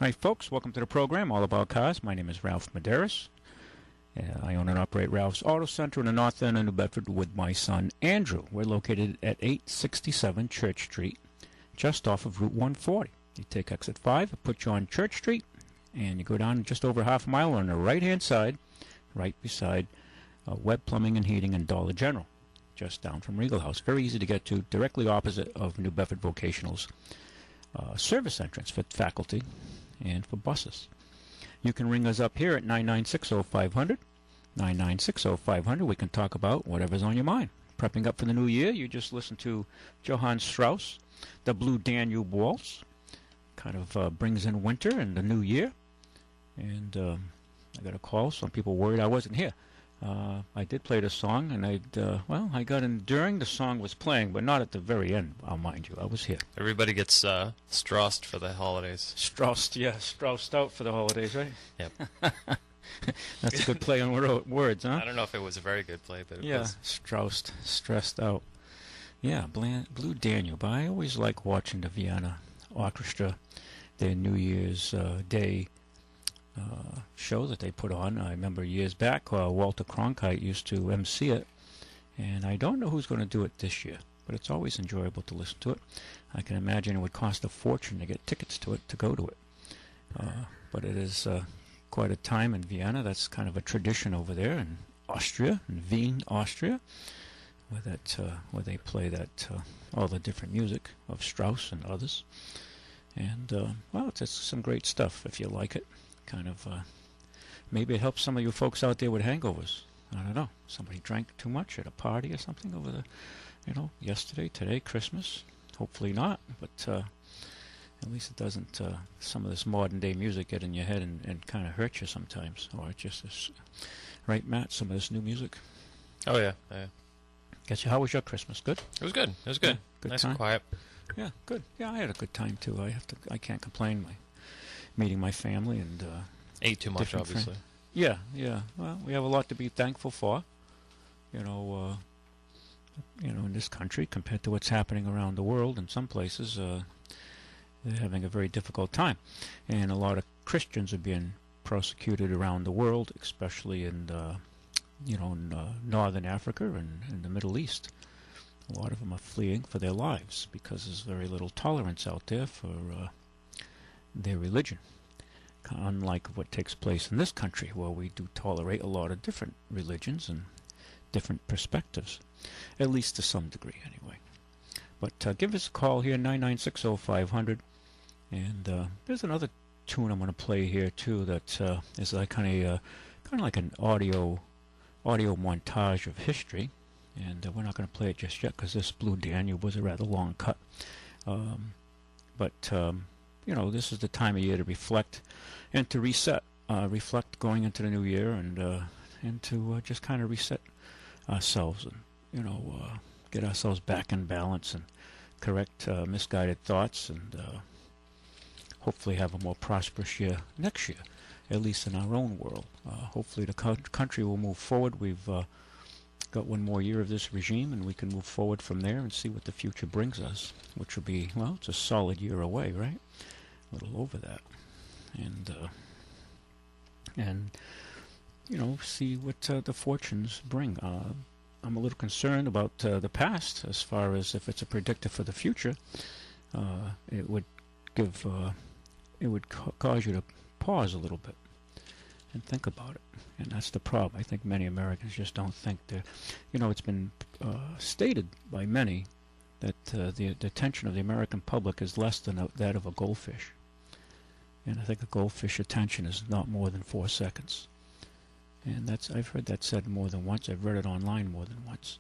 Hi, folks. Welcome to the program, All About Cars. My name is Ralph Medeiros. I own and operate Ralph's Auto Center in the north end of New Bedford with my son, Andrew. We're located at 867 Church Street, just off of Route 140. You take exit 5, it puts you on Church Street, and you go down just over half a mile on the right-hand side, right beside Webb Plumbing and Heating and Dollar General, just down from Regal House. Very easy to get to, directly opposite of New Bedford Vocational's service entrance for faculty and for buses. You can ring us up here at 996-0500, 996-0500. We can talk about whatever's on your mind. Prepping up for the new year, you just listened to Johann Strauss, the Blue Danube Waltz. Kind of brings in winter and the new year. And I got a call. Some people worried I wasn't here. I did play the song, and I got in during the song was playing, but not at the very end, I'll mind you. I was here. Everybody gets Straussed for the holidays. Straussed, yeah. Straussed out for the holidays, right? Yep. That's a good play on words, huh? I don't know if it was a very good play, but it was. Straussed, stressed out. Yeah, Blue Danube. I always like watching the Vienna Orchestra, their New Year's Day show that they put on. I remember years back, Walter Cronkite used to MC it, and I don't know who's going to do it this year, but it's always enjoyable to listen to it. I can imagine it would cost a fortune to get tickets to it, to go to it. But it is quite a time in Vienna. That's kind of a tradition over there in Austria, in Wien, Austria, where they play that all the different music of Strauss and others. And, it's some great stuff if you like it. Kind of, maybe it helps some of you folks out there with hangovers. I don't know. Somebody drank too much at a party or something over the, yesterday, today, Christmas. Hopefully not, but at least it doesn't, some of this modern day music get in your head and kind of hurt you sometimes. Or it just is, right, Matt, some of this new music. Oh, yeah. Guess you, how was your Christmas? Good? It was good. Yeah, good nice time? and quiet. Yeah, good. Yeah, I had a good time, too. I can't complain. Meeting my family and ate too much, obviously. Yeah. Well, we have a lot to be thankful for. In this country compared to what's happening around the world. In some places, they're having a very difficult time, and a lot of Christians are being persecuted around the world, especially in northern Africa and in the Middle East. A lot of them are fleeing for their lives because there's very little tolerance out there for their religion, unlike what takes place in this country, where we do tolerate a lot of different religions and different perspectives, at least to some degree anyway. But give us a call here, 996-0500, and there's another tune I'm going to play here too that is like kind of like an audio montage of history, and we're not going to play it just yet because this Blue Danube was a rather long cut, this is the time of year to reflect and to reset. Reflect going into the new year and to just kind of reset ourselves and, get ourselves back in balance and correct misguided thoughts and hopefully have a more prosperous year next year, at least in our own world. Hopefully the country will move forward. We've got one more year of this regime, and we can move forward from there and see what the future brings us, which will be, it's a solid year away, right? A little over that, and see what the fortunes bring. I'm a little concerned about the past, as far as if it's a predictor for the future. It would cause you to pause a little bit and think about it, and that's the problem. I think many Americans just don't think it's been stated by many that the attention of the American public is less than that of a goldfish. And I think a goldfish attention is not more than 4 seconds. And I've heard that said more than once. I've read it online more than once.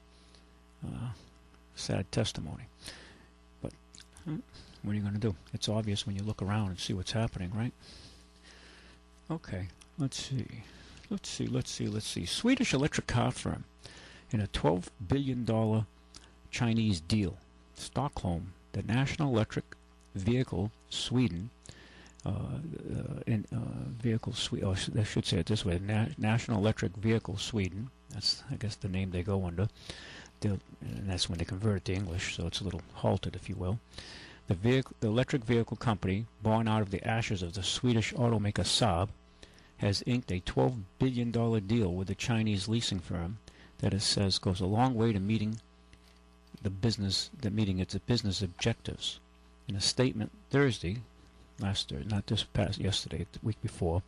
Sad testimony. But what are you going to do? It's obvious when you look around and see what's happening, right? Okay, let's see. Swedish electric car firm in a $12 billion Chinese deal. Stockholm, the National Electric Vehicle Sweden, I should say it this way, National Electric Vehicle Sweden. That's, I guess, the name they go under. And that's when they convert it to English, so it's a little halted, if you will. The electric vehicle company, born out of the ashes of the Swedish automaker Saab, has inked a $12 billion deal with a Chinese leasing firm that it says goes a long way to meeting its business objectives. In a statement Thursday, yesterday, the week before,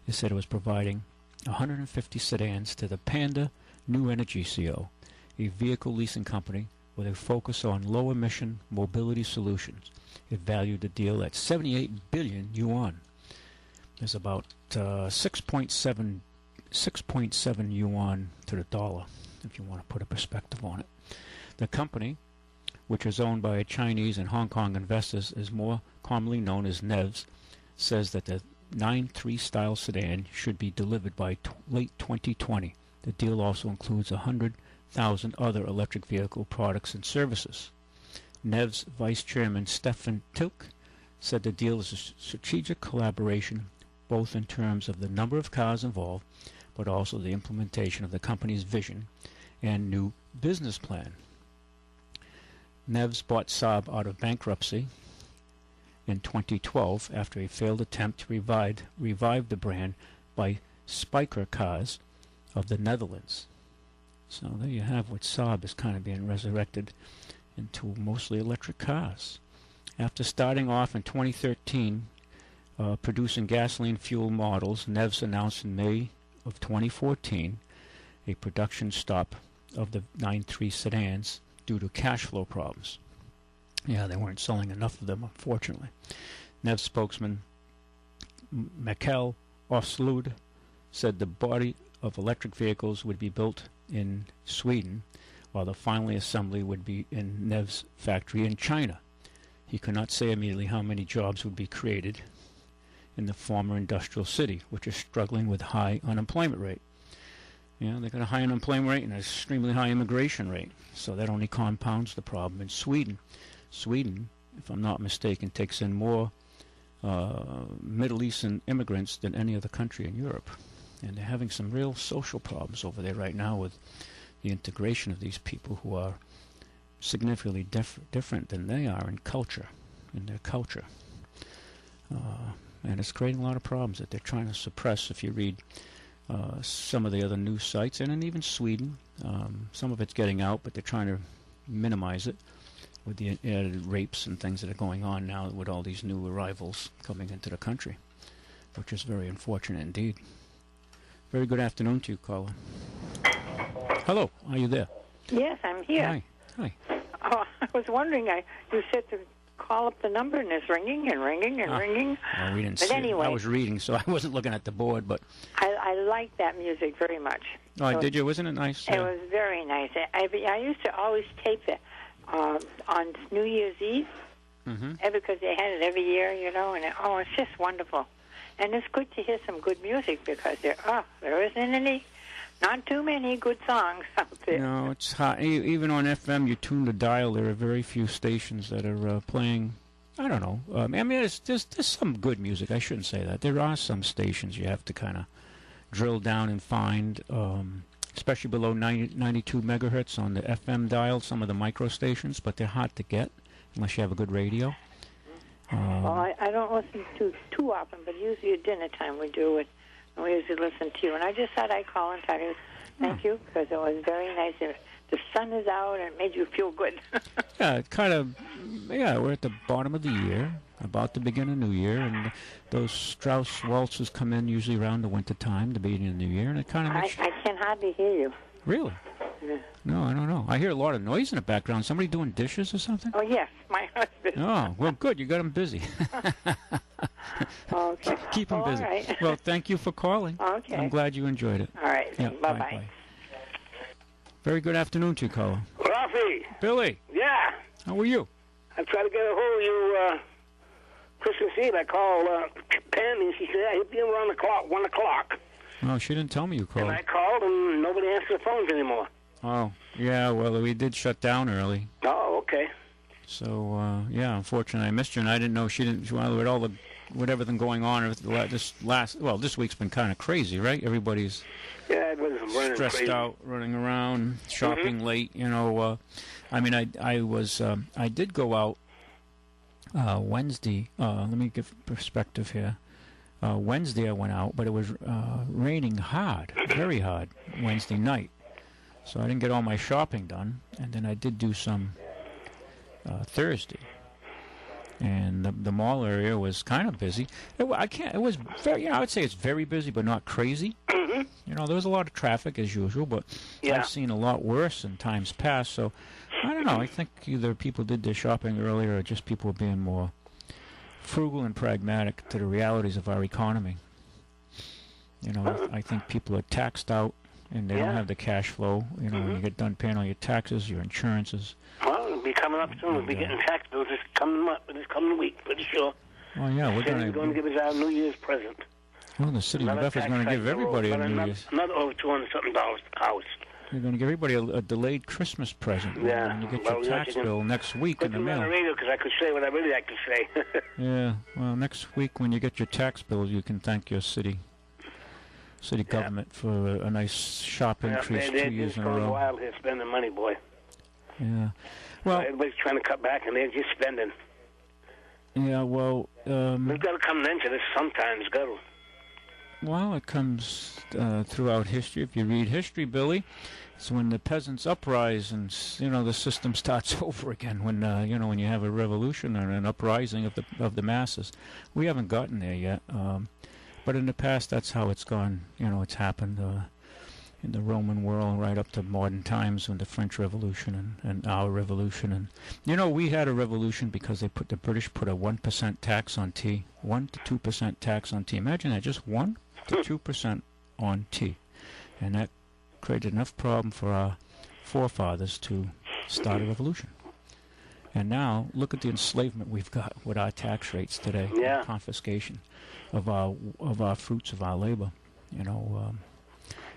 it said it was providing 150 sedans to the Panda New Energy Co., a vehicle leasing company with a focus on low-emission mobility solutions. It valued the deal at 78 billion yuan. There's about 6.7 yuan to the dollar, if you want to put a perspective on it. The company, which is owned by Chinese and Hong Kong investors, is more commonly known as NEVS, says that the 9.3 style sedan should be delivered by late 2020. The deal also includes 100,000 other electric vehicle products and services. NEVS Vice Chairman Stefan Tilk said the deal is a strategic collaboration both in terms of the number of cars involved, but also the implementation of the company's vision and new business plan. NEVS bought Saab out of bankruptcy in 2012 after a failed attempt to revive the brand by Spyker Cars of the Netherlands. So there you have what Saab is kind of being resurrected into mostly electric cars. After starting off in 2013 producing gasoline fuel models, NEVS announced in May of 2014 a production stop of the 9.3 sedans due to cash flow problems. Yeah, they weren't selling enough of them, unfortunately. NEVS spokesman Mikael Oslund said the body of electric vehicles would be built in Sweden, while the final assembly would be in NEVS factory in China. He could not say immediately how many jobs would be created in the former industrial city, which is struggling with high unemployment rate. Yeah, they got a high unemployment rate and an extremely high immigration rate, so that only compounds the problem in Sweden. Sweden, if I'm not mistaken, takes in more Middle Eastern immigrants than any other country in Europe. And they're having some real social problems over there right now with the integration of these people who are significantly different than they are in their culture. And it's creating a lot of problems that they're trying to suppress. If you read some of the other news sites, and in even Sweden, some of it's getting out, but they're trying to minimize it with the added rapes and things that are going on now with all these new arrivals coming into the country, which is very unfortunate indeed. Very good afternoon to you, caller. Hello, are you there? Yes, I'm here. Hi. Oh, I was wondering, you said to call up the number, and it's ringing and ringing and ringing. Well, we didn't but see anyway, I was reading, so I wasn't looking at the board, but... I like that music very much. Oh, so did you? Wasn't it nice? It was very nice. I used to always tape it on New Year's Eve, because they had it every year, and it's just wonderful. And it's good to hear some good music because there isn't not too many good songs out there. No, it's hot. Even on FM, you tune the dial. There are very few stations that are playing. I don't know. I mean, there's some good music. I shouldn't say that. There are some stations you have to kind of drill down and find, especially below 92 megahertz on the FM dial, some of the micro stations, but they're hard to get unless you have a good radio. Well, I don't listen to too often, but usually at dinner time we do it. And we usually listen to you. And I just thought I'd call and tell you thank you, because it was very nice. The sun is out, and it made you feel good. Yeah, we're at the bottom of the year, about to begin a new year, and those Strauss waltzes come in usually around the winter time, the beginning of the new year, and it kind of makes... I can hardly hear you. Really? Yeah. No, I don't know. I hear a lot of noise in the background. Somebody doing dishes or something? Oh, yes, my husband. Oh, well, good. You got him busy. Okay. Keep him busy. All right. Well, thank you for calling. Okay. I'm glad you enjoyed it. All right. Yeah, Bye-bye. Very good afternoon to you, caller. Rafi. Billy. Yeah. How are you? I tried to get a hold of you Christmas Eve. I called Pam, and she said, he'll be around the clock, 1 o'clock. Oh, she didn't tell me you called. And I called, and nobody answered the phones anymore. Oh, yeah, well, we did shut down early. Oh, okay. So, yeah, unfortunately, I missed you, and I didn't know she didn't, well, with everything going on, this week's been kind of crazy, right? Everybody's it was running stressed crazy. out, running around, shopping late, I mean, I did go out Wednesday, let me give perspective here. Wednesday I went out, but it was raining hard, very hard, Wednesday night. So I didn't get all my shopping done, and then I did do some Thursday. And the mall area was kind of busy. It was very, I would say it's very busy, but not crazy. There was a lot of traffic as usual, but I've seen a lot worse in times past. So I don't know. I think either people did their shopping earlier, or just people were being more frugal and pragmatic to the realities of our economy. I think people are taxed out, and they don't have the cash flow. When you get done paying all your taxes, your insurances. Well, it'll be coming up soon. We'll be getting tax bills this coming week, pretty sure. Oh, yeah. We're going to give us our New Year's present. Well, the city of New Bedford is going to give everybody a New Year's. Another over $200-something a house. You're going to give everybody a delayed Christmas present. Yeah. When you get your tax bill next week in the mail. Put on the radio because I could say what I really like to say. Yeah. Well, next week when you get your tax bill, you can thank your city government for a nice sharp increase 2 years in a row. They're going wild here spending money, boy. Yeah. Well, everybody's trying to cut back, and they're just spending. Yeah, well... we've got to come into this sometimes, got to. Well, it comes throughout history. If you read history, Billy, it's when the peasants uprise and, the system starts over again. When, when you have a revolution or an uprising of the masses. We haven't gotten there yet. But in the past, that's how it's gone. It's happened in the Roman world right up to modern times when the French Revolution and our revolution. And, we had a revolution because the British put a 1% tax on tea. 1 to 2% tax on tea. Imagine that, just 1 to 2% on tea. And that created enough problem for our forefathers to start a revolution. And now, look at the enslavement we've got with our tax rates today. Yeah. Confiscation of our fruits of our labor.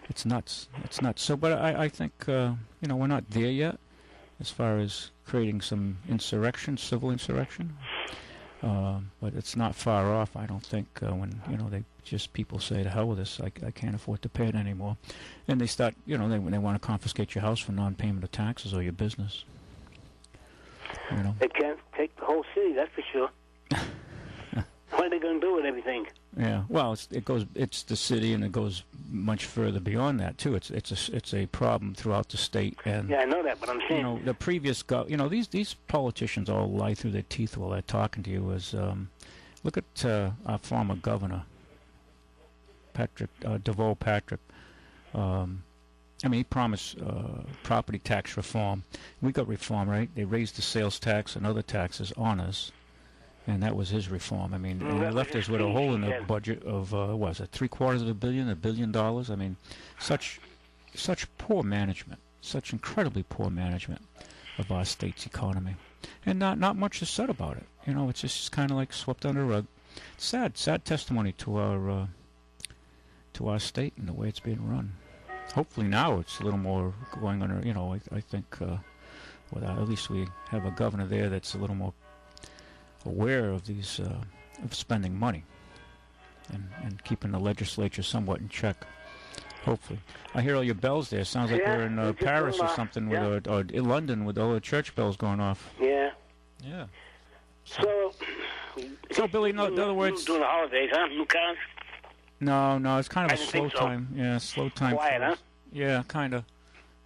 It's nuts. It's nuts. So, but I think, we're not there yet as far as creating some insurrection, civil insurrection. But it's not far off, I don't think, when, people say, to hell with this, I can't afford to pay it anymore. And they start, they want to confiscate your house for non-payment of taxes or your business. They can't take the whole city, that's for sure. What are they going to do with everything? Yeah, well, it's the city, and it goes much further beyond that too. It's a problem throughout the state. And yeah, I know that, but I'm saying the previous these politicians all lie through their teeth while they're talking to you. Look at our former governor, Deval Patrick. He promised property tax reform. We got reform, right? They raised the sales tax and other taxes on us. And that was his reform. He left us with a hole in the budget of, $750 million, $1 billion. Such poor management, such incredibly poor management of our state's economy. And not much is said about it. It's just kind of like swept under the rug. Sad testimony to our state and the way it's being run. Hopefully now it's a little more going under, I think, at least we have a governor there that's a little more aware of these of spending money and keeping the legislature somewhat in check. Hopefully, I hear all your bells there. Sounds like we're in Paris or something, or in London with all the church bells going off. Yeah. Yeah. So Billy, in other words, doing the holidays, huh? New cars? No, it's kind of a slow time. Yeah, slow time. Quiet, huh? Yeah, kind of.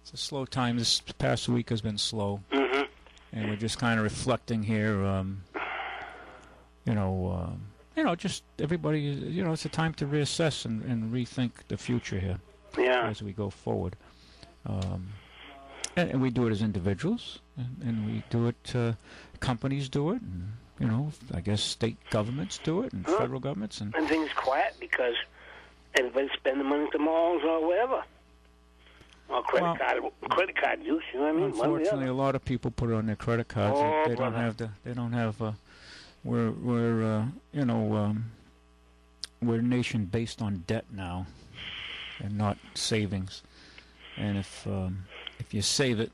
It's a slow time. This past week has been slow, and we're just kind of reflecting here. Just everybody, it's a time to reassess and rethink the future here as we go forward. And we do it as individuals, and we do it, companies do it, and, I guess state governments do it, and federal governments. And things quiet because everybody's spending money at the malls or whatever. Or credit card use, you know what I mean? Unfortunately, a lot of people put it on their credit cards. They don't have we're a nation based on debt now, and not savings. And if you save it,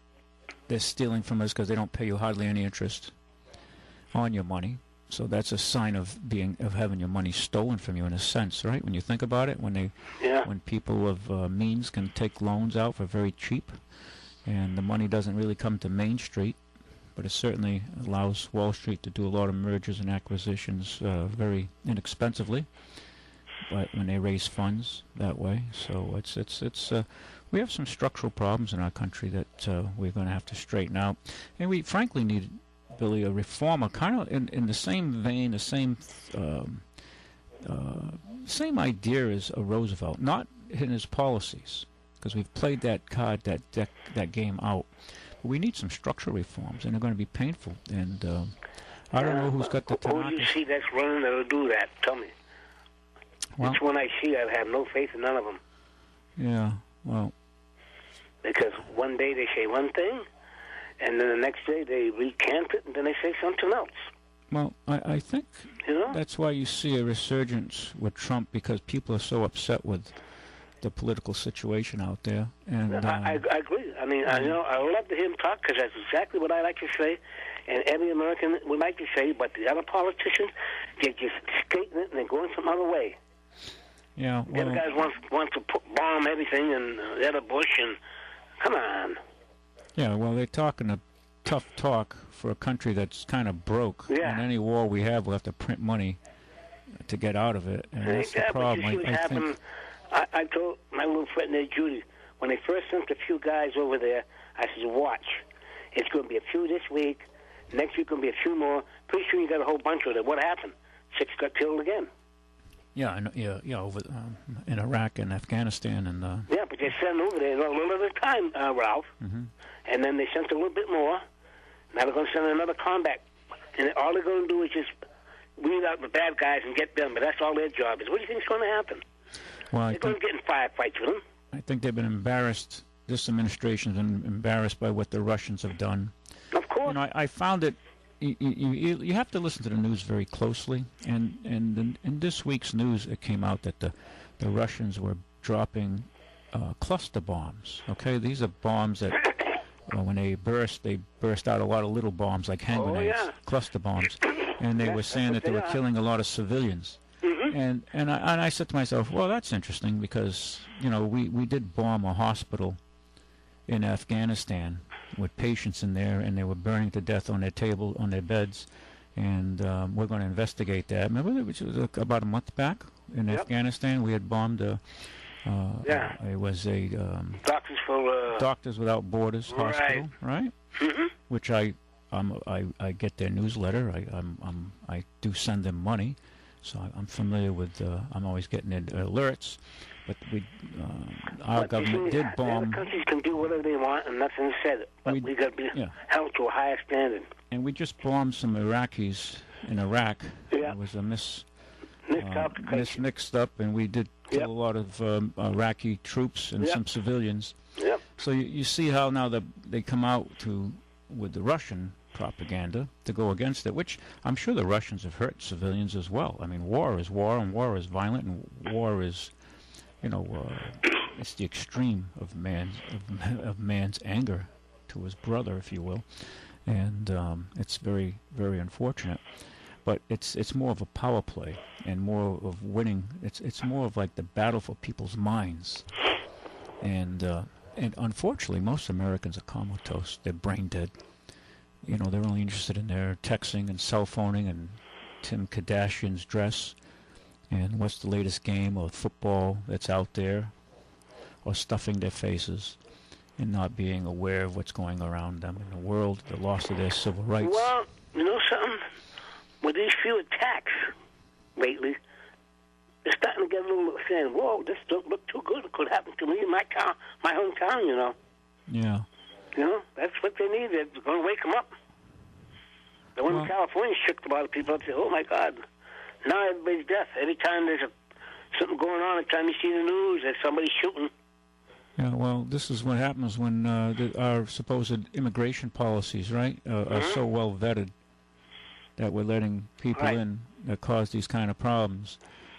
they're stealing from us because they don't pay you hardly any interest on your money. So that's a sign of having your money stolen from you in a sense, right? When you think about it, when people of means can take loans out for very cheap, and the money doesn't really come to Main Street, but it certainly allows Wall Street to do a lot of mergers and acquisitions very inexpensively. But when they raise funds that way, so it's we have some structural problems in our country that we're going to have to straighten out, and we frankly need, Billy, a reformer, kind of in the same vein, the same idea as a Roosevelt, not in his policies, because we've played that card, that game out. But we need some structural reforms, and they're going to be painful. And I don't know who's got the time. Who do you see that's running that'll do that? Tell me. Well, Which one I see, I have no faith in none of them. Yeah, well. Because one day they say one thing, and then the next day they recant it, and then they say something else. Well, I think that's why you see a resurgence with Trump, because people are so upset with the political situation out there. And I agree. I mean, I love to hear him talk, because that's exactly what I like to say, and every American would like to say, but the other politicians, they're just skating it and they're going some other way. Yeah, well, the other guys want to bomb everything, and the other Bush, and come on. Yeah, well, they're talking a tough talk for a country that's kind of broke. Yeah. And any war we have, we'll have to print money to get out of it, and that's the problem. But you see what happened. I told my little friend there, Judy, when they first sent a few guys over there, I said, watch. It's going to be a few this week. Next week going to be a few more. Pretty soon you got a whole bunch of them. What happened? 6 got killed again. Yeah, I know, yeah, over in Iraq and Afghanistan and. Yeah, but they sent over there a little at a time, Ralph. Mm-hmm. And then they sent a little bit more. Now they're going to send another combat, and all they're going to do is just weed out the bad guys and get them. But that's all their job is. What do you think is going to happen? Well, they're going to get in firefights with them. I think they've been embarrassed. This administration's been embarrassed by what the Russians have done. Of course. I found it. You have to listen to the news very closely, and in this week's news it came out that the Russians were dropping cluster bombs. Okay, these are bombs that when they burst out a lot of little bombs like hand grenades, cluster bombs, and they were saying that they were killing a lot of civilians. Mm-hmm. And I said to myself, well, that's interesting, because we did bomb a hospital in Afghanistan with patients in there, and they were burning to death on their beds, and we're going to investigate that. Remember, which was about a month back in Afghanistan, we had bombed it was a Doctors Without Borders hospital, right? Mm-hmm. Which I get their newsletter. I do send them money, so I'm familiar with. I'm always getting their alerts. But our government did bomb. Other countries can do whatever they want, and nothing said. But we got to be held to a higher standard. And we just bombed some Iraqis in Iraq. Yeah. It was a mixed up, and we did kill a lot of Iraqi troops and some civilians. Yep. So you see how now they come out with the Russian propaganda to go against it, which I'm sure the Russians have hurt civilians as well. I mean, war is war, and war is violent, and war is, it's the extreme of man's anger to his brother, if you will, and it's very, very unfortunate. But it's more of a power play and more of winning. It's more of like the battle for people's minds, and unfortunately, most Americans are comatose. They're brain dead. They're only interested in their texting and cell phoning and Kim Kardashian's dress and what's the latest game or football that's out there, or stuffing their faces and not being aware of what's going around them in the world, the loss of their civil rights. Well, you know something? With these few attacks lately, they're starting to get a little saying, whoa, this don't look too good. It could happen to me in my hometown, Yeah. That's what they need. They're going to wake them up. The one in California shook a lot of people up and said, oh, my God. Now everybody's deaf. Every time there's something going on, every time you see the news, there's somebody shooting. Yeah, well, this is what happens when our supposed immigration policies, right, are so well vetted that we're letting people in that cause these kind of problems.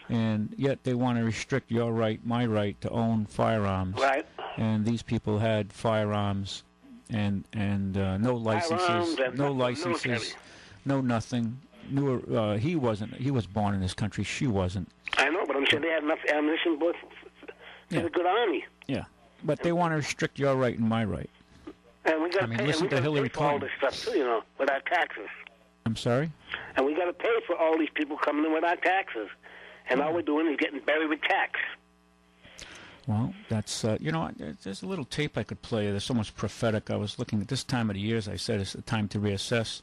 And yet they want to restrict your right, my right, to own firearms. Right. And these people had firearms and no licenses, no nothing. He wasn't. He was born in this country. She wasn't. I know, but I'm sure they had enough ammunition for a good army. Yeah, but they want to restrict your right and my right. And we got to pay. listen to Hillary for all Clinton. this stuff too, with our taxes. I'm sorry? And we got to pay for all these people coming in with our taxes. And all we're doing is getting buried with tax. Well, that's, there's a little tape I could play that's almost prophetic. I was looking at this time of the year, as I said, it's the time to reassess.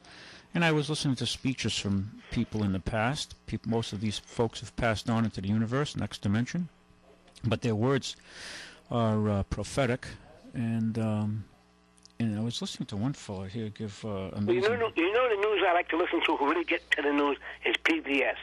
And I was listening to speeches from people in the past. Most of these folks have passed on into the universe, next dimension. But their words are prophetic. And I was listening to one fellow here give amazing... Well, the news I like to listen to who really get to the news is PBS.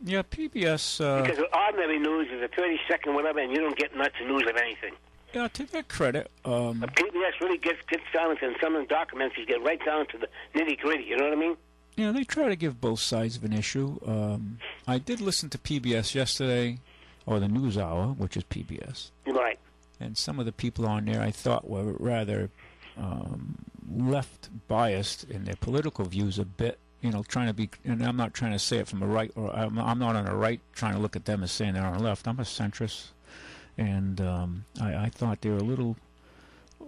Yeah, PBS... because ordinary news is a 30-second whatever, and you don't get nuts news of anything. Yeah, to their credit... but PBS really gets down into, and some of the documentaries get right down to the nitty-gritty, you know what I mean? Yeah, they try to give both sides of an issue. I did listen to PBS yesterday, or the NewsHour, which is PBS. Right. And some of the people on there I thought were rather left-biased in their political views a bit. Trying to be, and I'm not trying to say it from the right, or I'm not on the right trying to look at them as saying they're on the left. I'm a centrist, and I thought they were a little,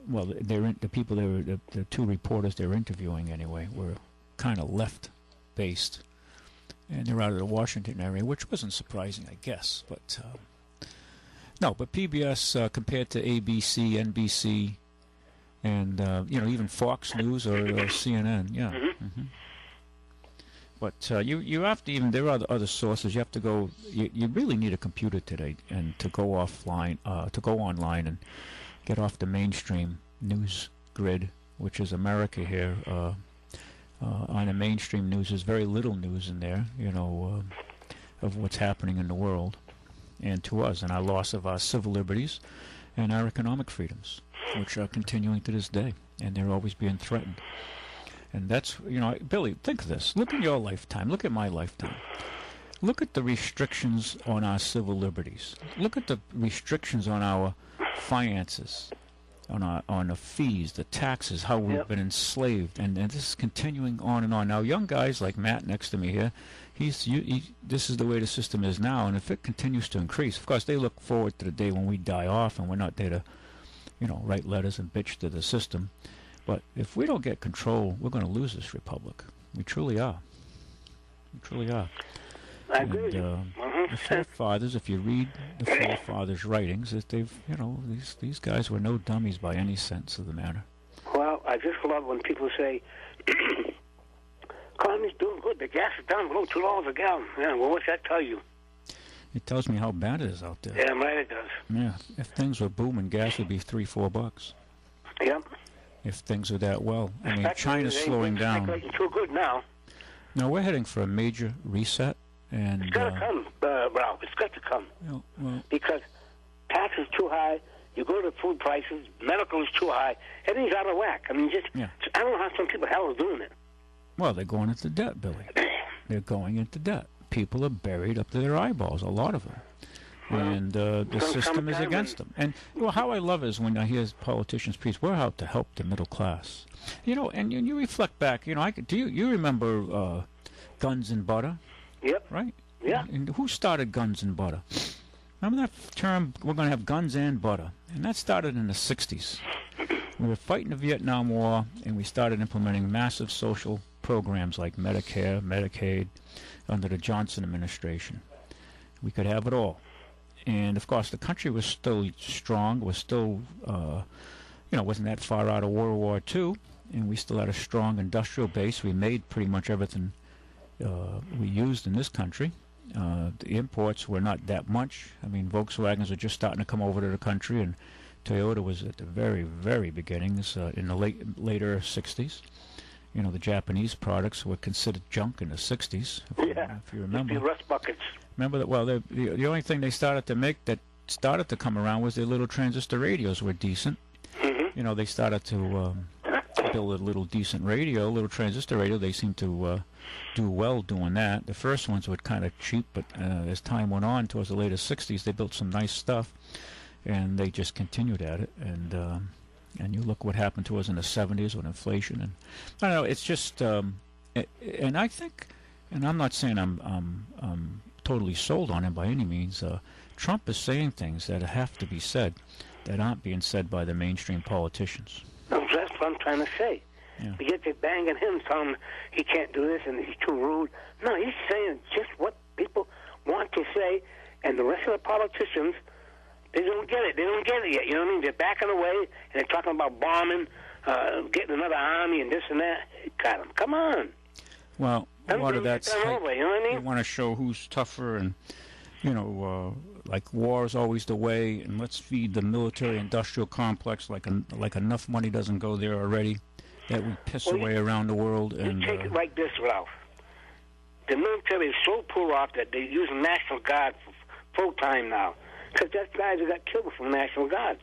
well, the people they were, the two reporters they were interviewing anyway, were kind of left-based, and they're out of the Washington area, which wasn't surprising, I guess. But no, but PBS compared to ABC, NBC, and even Fox News or CNN, yeah. Mm-hmm. But you have to there are other sources. You have to go. You really need a computer today, and to go offline, to go online, and get off the mainstream news grid, which is America here. On the mainstream news, there's very little news in there, of what's happening in the world, and to us, and our loss of our civil liberties, and our economic freedoms, which are continuing to this day, and they're always being threatened. And that's, Billy, think of this. Look at your lifetime. Look at my lifetime. Look at the restrictions on our civil liberties. Look at the restrictions on our finances, on the fees, the taxes, how we've been enslaved. And this is continuing on and on. Now, young guys like Matt next to me here, this is the way the system is now. And if it continues to increase, of course, they look forward to the day when we die off and we're not there to, write letters and bitch to the system. But if we don't get control, we're going to lose this republic. We truly are. We truly are. I agree. The forefathers, if you read the forefathers' writings, that they've, these guys were no dummies by any sense of the matter. Well, I just love when people say, economy's doing good. The gas is down below $2 a gallon. Yeah, well, what's that tell you? It tells me how bad it is out there. Yeah, right, it does. Yeah, if things were booming, gas would be $3-4. Yep. If things are that well. I mean, China's slowing down. It's too good now. No, we're heading for a major reset. And it's got to come, Ralph. It's got to come. Well, because tax is too high. You go to food prices. Medical is too high. Everything's out of whack. I mean, I don't know how some people hell are doing it. Well, they're going into debt, Billy. They're going into debt. People are buried up to their eyeballs, a lot of them. And the system is against them. And how I love is when I hear politicians preach, we're out to help the middle class. And you reflect back. You remember Guns and Butter? Yep. Right? Yeah. And who started Guns and Butter? Remember that term, we're going to have guns and butter? And that started in the 60s. We were fighting the Vietnam War, and we started implementing massive social programs like Medicare, Medicaid, under the Johnson administration. We could have it all. And, of course, the country was still strong, was still, wasn't that far out of World War II, and we still had a strong industrial base. We made pretty much everything we used in this country. The imports were not that much. I mean, Volkswagens were just starting to come over to the country, and Toyota was at the very, very beginnings in the later 60s. The Japanese products were considered junk in the 60s, if you remember. The rust buckets. Remember that? Well, the only thing they started to make that started to come around was their little transistor radios were decent. Mm-hmm. They started to build a little decent radio, a little transistor radio. They seemed to do well doing that. The first ones were kind of cheap, but as time went on, towards the later 60s, they built some nice stuff, and they just continued at it. And you look what happened to us in the 70s with inflation. And I don't know, it's just, and I think, and I'm not saying I'm totally sold on him by any means. Trump is saying things that have to be said that aren't being said by the mainstream politicians. No, that's what I'm trying to say. Yeah. But yet they're banging him, telling him he can't do this and he's too rude. No, he's saying just what people want to say, and the rest of the politicians, they don't get it. They don't get it yet. You know what I mean? They're backing away, and they're talking about bombing, getting another army and this and that. Got them. Come on. Well, a lot of that's over, you know what I mean? They want to show who's tougher, and like war is always the way, and let's feed the military-industrial complex like enough money doesn't go there already that we piss away around the world. And you take it like this, Ralph. The military is so poor off that they're using National Guard full time now, because that's guys who got killed from National Guards.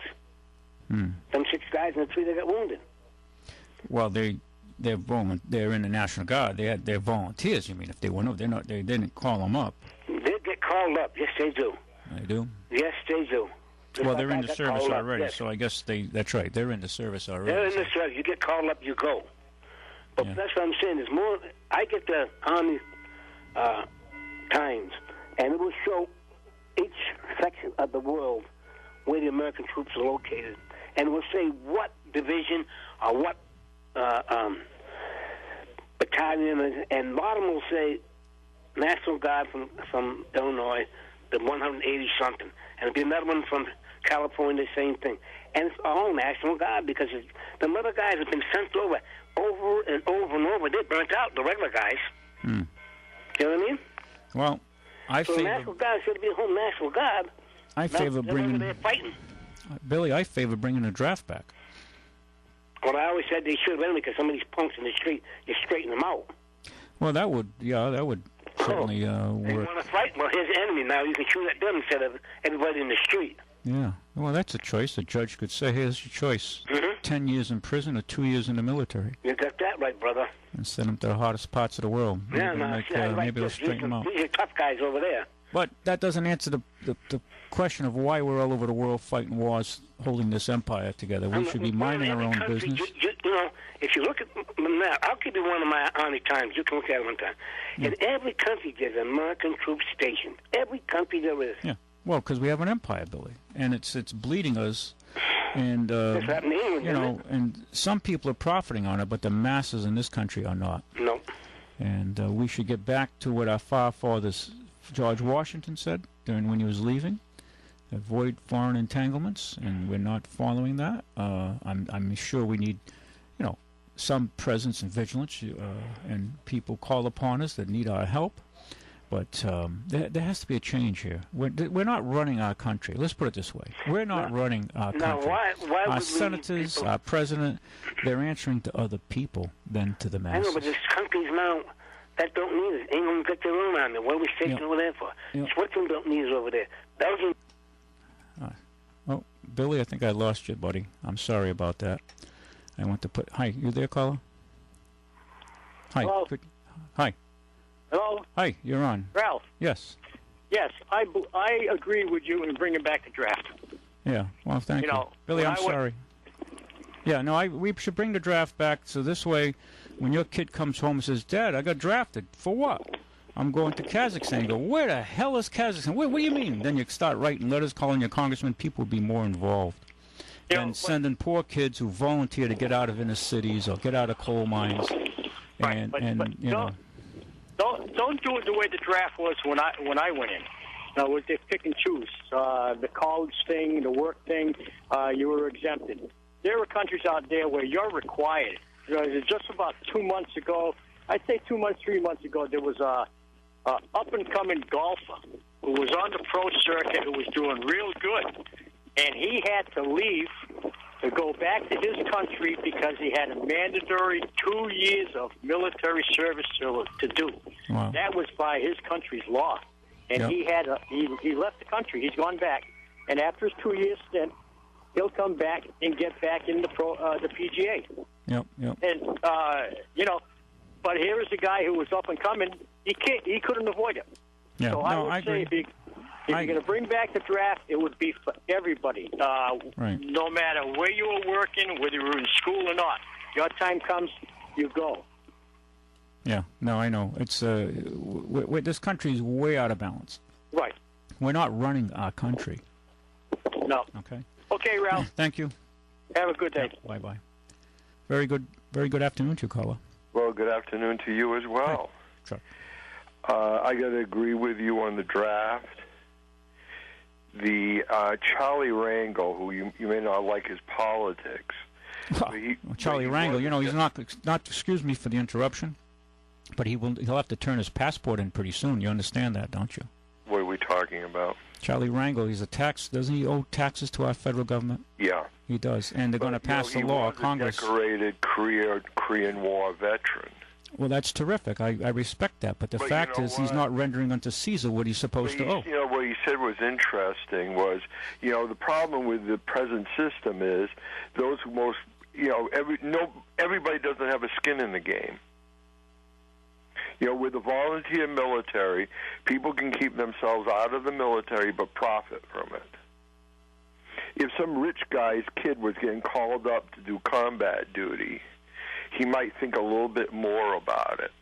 Them 6 guys and the 3 that got wounded. Well, they're in the National Guard. They're volunteers. You mean if they went over, they didn't call them up. They get called up. Yes, they do. They do. Yes, they do. Well, they're in the service already, yes. So I guess that's right. They're in the service already. They're in the service. You get called up, you go. But that's what I'm saying. There's more. I get the Army Times, and it will show each section of the world where the American troops are located, and it will say what division or what battalion, and bottom will say National Guard from Illinois, the 180 something, and it'll be another one from California, the same thing. And it's all National Guard because the other guys have been sent over and over and over. They burnt out the regular guys. You know what I mean? Well, so National Guard should be home National Guard. I favor bringing. They're fighting. Billy, I favor bringing the draft back. Well, I always said they should anyway because some of these punks in the street, you straighten them out. Well, that would certainly work. They want to fight? Well, here's the enemy now. You can shoot at them instead of everybody in the street. Yeah. Well, that's a choice. The judge could say, here's your choice. 10 years in prison or 2 years in the military. You got that right, brother. And send them to the hottest parts of the world. Yeah, maybe they'll straighten them out. These are tough guys over there. But that doesn't answer the question of why we're all over the world fighting wars, holding this empire together. We should be minding our own business. You know, if you look at the map, I'll give you one of my Army Times. You can look at it one time. In every country, there's an American troop station. Every country there is. Yeah. Well, because we have an empire, Billy, and it's bleeding us, and and some people are profiting on it, but the masses in this country are not. No. And we should get back to what our forefathers, George Washington, said when he was leaving: avoid foreign entanglements, and we're not following that. I'm sure we need, some presence and vigilance, and people call upon us that need our help. But there has to be a change here. We're not running our country. Let's put it this way. We're not running our country. Why our senators, our president, they're answering to other people than to the masses. I know, but there's countries now that don't need it. England got their own army. What are we stationed over there for? Switzerland don't need it over there. Belgium. Oh, Billy, I think I lost you, buddy. I'm sorry about that. I want to put... Hi, you there, caller? Hi. Hello? Hi. Hello? Hi, you're on. Ralph? Yes. Yes, I agree with you in bringing back the draft. Yeah, well, thank you. Billy, I'm sorry. Yeah, no, we should bring the draft back so this way when your kid comes home and says, Dad, I got drafted. For what? I'm going to Kazakhstan. You go, where the hell is Kazakhstan? What do you mean? Then you start writing letters, calling your congressman. People would be more involved. And sending poor kids who volunteer to get out of inner cities or get out of coal mines. Right, but don't do it the way the draft was when I went in. Now, they pick and choose. The college thing, the work thing, you were exempted. There are countries out there where you're required. Just about 2 months ago, I'd say 2 months, 3 months ago, there was a up-and-coming golfer who was on the pro circuit who was doing real good. And he had to leave to go back to his country because he had a mandatory 2 years of military service to do. Wow. That was by his country's law. And he left the country. He's gone back. And after his 2 years stint, he'll come back and get back in the PGA. Yep. And, but here is a guy who was up and coming. He couldn't avoid it. Yeah. So I would say if you're going to bring back the draft, it would be for everybody. Right. No matter where you were working, whether you were in school or not. Your time comes, you go. Yeah. No, I know. It's this country is way out of balance. Right. We're not running our country. No. Okay. Okay, Ralph. Thank you. Have a good day. Bye-bye. Very good afternoon to you, caller. Well, good afternoon to you as well. Hey. Sure. I got to agree with you on the draft. The Charlie Rangel, who you may not like his politics. Charlie Rangel, he's not. Excuse me for the interruption, but he'll have to turn his passport in pretty soon. You understand that, don't you? What are we talking about? Charlie Rangel, doesn't he owe taxes to our federal government? Yeah. He does, and they're going to pass a law. Congress. He was a decorated Korean War veteran. Well, that's terrific. I respect that, but the fact is he's not rendering unto Caesar what he's supposed to owe. What he said was interesting was, the problem with the present system is those who most, everybody doesn't have a skin in the game. With the volunteer military, people can keep themselves out of the military but profit from it. If some rich guy's kid was getting called up to do combat duty, he might think a little bit more about it.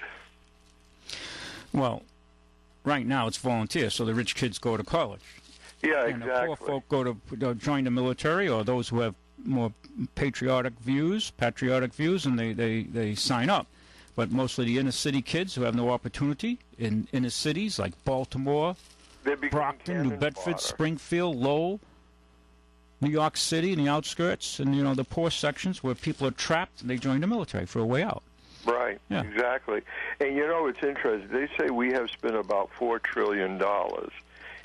Well, right now it's volunteer, so the rich kids go to college. Yeah, and exactly. the poor folk go to join the military, or those who have more patriotic views, and they sign up. But mostly the inner city kids who have no opportunity in inner cities like Baltimore, Brockton, New Bedford, Springfield, Lowell, New York City, and the outskirts, and the poor sections where people are trapped, and they join the military for a way out. Right, yeah. Exactly. And it's interesting. They say we have spent about $4 trillion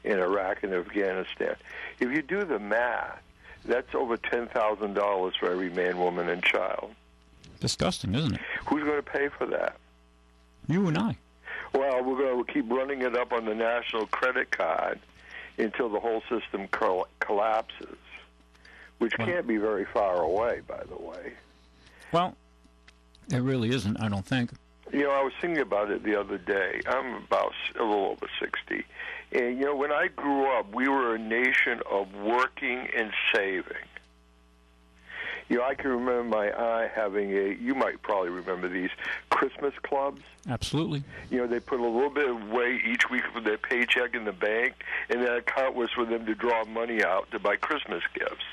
in Iraq and Afghanistan. If you do the math, that's over $10,000 for every man, woman, and child. Disgusting, isn't it? Who's going to pay for that? You and I. Well, we're going to keep running it up on the national credit card until the whole system collapses, which can't be very far away, by the way. Well, it really isn't, I don't think. I was thinking about it the other day. I'm about a little over 60. And, when I grew up, we were a nation of working and saving. I can remember my aunt having you might probably remember these, Christmas clubs. Absolutely. They put a little bit away each week of their paycheck in the bank, and that account was for them to draw money out to buy Christmas gifts.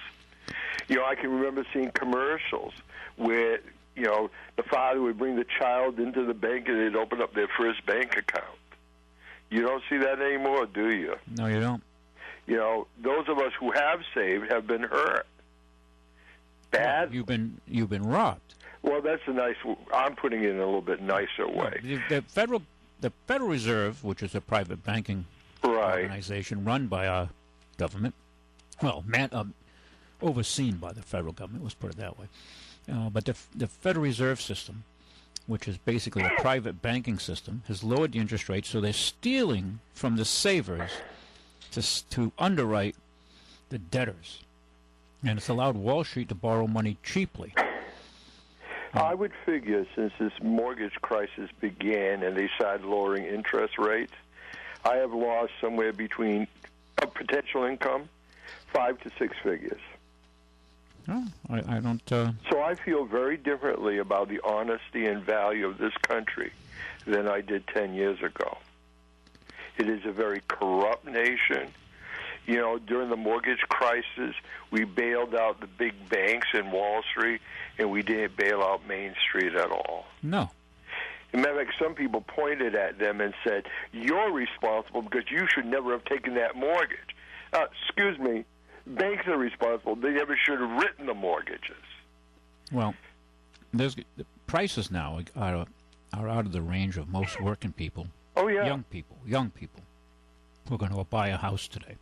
I can remember seeing commercials where, the father would bring the child into the bank and they'd open up their first bank account. You don't see that anymore, do you? No, you don't. Those of us who have saved have been hurt. Bad. Well, you've been robbed. Well, that's I'm putting it in a little bit nicer way. The Federal Reserve, which is a private banking organization run by our government, overseen by the federal government. Let's put it that way. But the Federal Reserve System, which is basically a private banking system, has lowered the interest rates, so they're stealing from the savers to underwrite the debtors. And it's allowed Wall Street to borrow money cheaply. I would figure since this mortgage crisis began and they started lowering interest rates, I have lost somewhere between a potential income 5 to 6 figures. Oh, I don't... So I feel very differently about the honesty and value of this country than I did 10 years ago. It is a very corrupt nation. During the mortgage crisis, we bailed out the big banks in Wall Street, and we didn't bail out Main Street at all. No. As a matter of fact, some people pointed at them and said, you're responsible because you should never have taken that mortgage. Excuse me, banks are responsible. They never should have written the mortgages. Well, the prices now are out of the range of most working people. Oh, yeah. Young people who are going to buy a house today.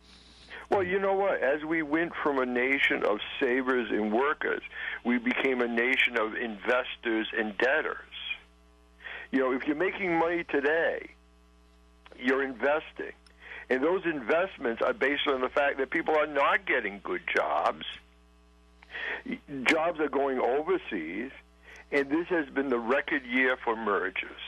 Well, you know what? As we went from a nation of savers and workers, we became a nation of investors and debtors. If you're making money today, you're investing. And those investments are based on the fact that people are not getting good jobs. Jobs are going overseas, and this has been the record year for mergers.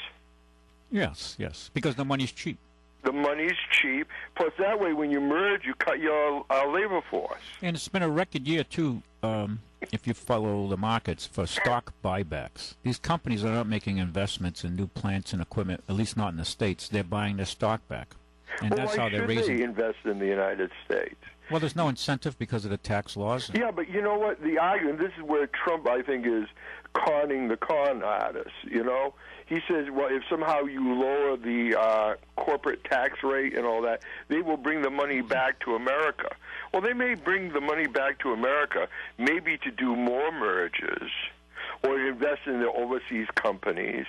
Yes, because the money's cheap. The money's cheap. Plus, that way, when you merge, you cut your labor force. And it's been a record year, too, if you follow the markets, for stock buybacks. These companies are not making investments in new plants and equipment, at least not in the States. They're buying their stock back. And that's how they're raising. Why should they invest in the United States? Well, there's no incentive because of the tax laws. Yeah, but you know what? The argument, this is where Trump, I think, is conning the con artists, you know? He says, well, if somehow you lower the corporate tax rate and all that, they will bring the money back to America. Well, they may bring the money back to America maybe to do more mergers or invest in the overseas companies.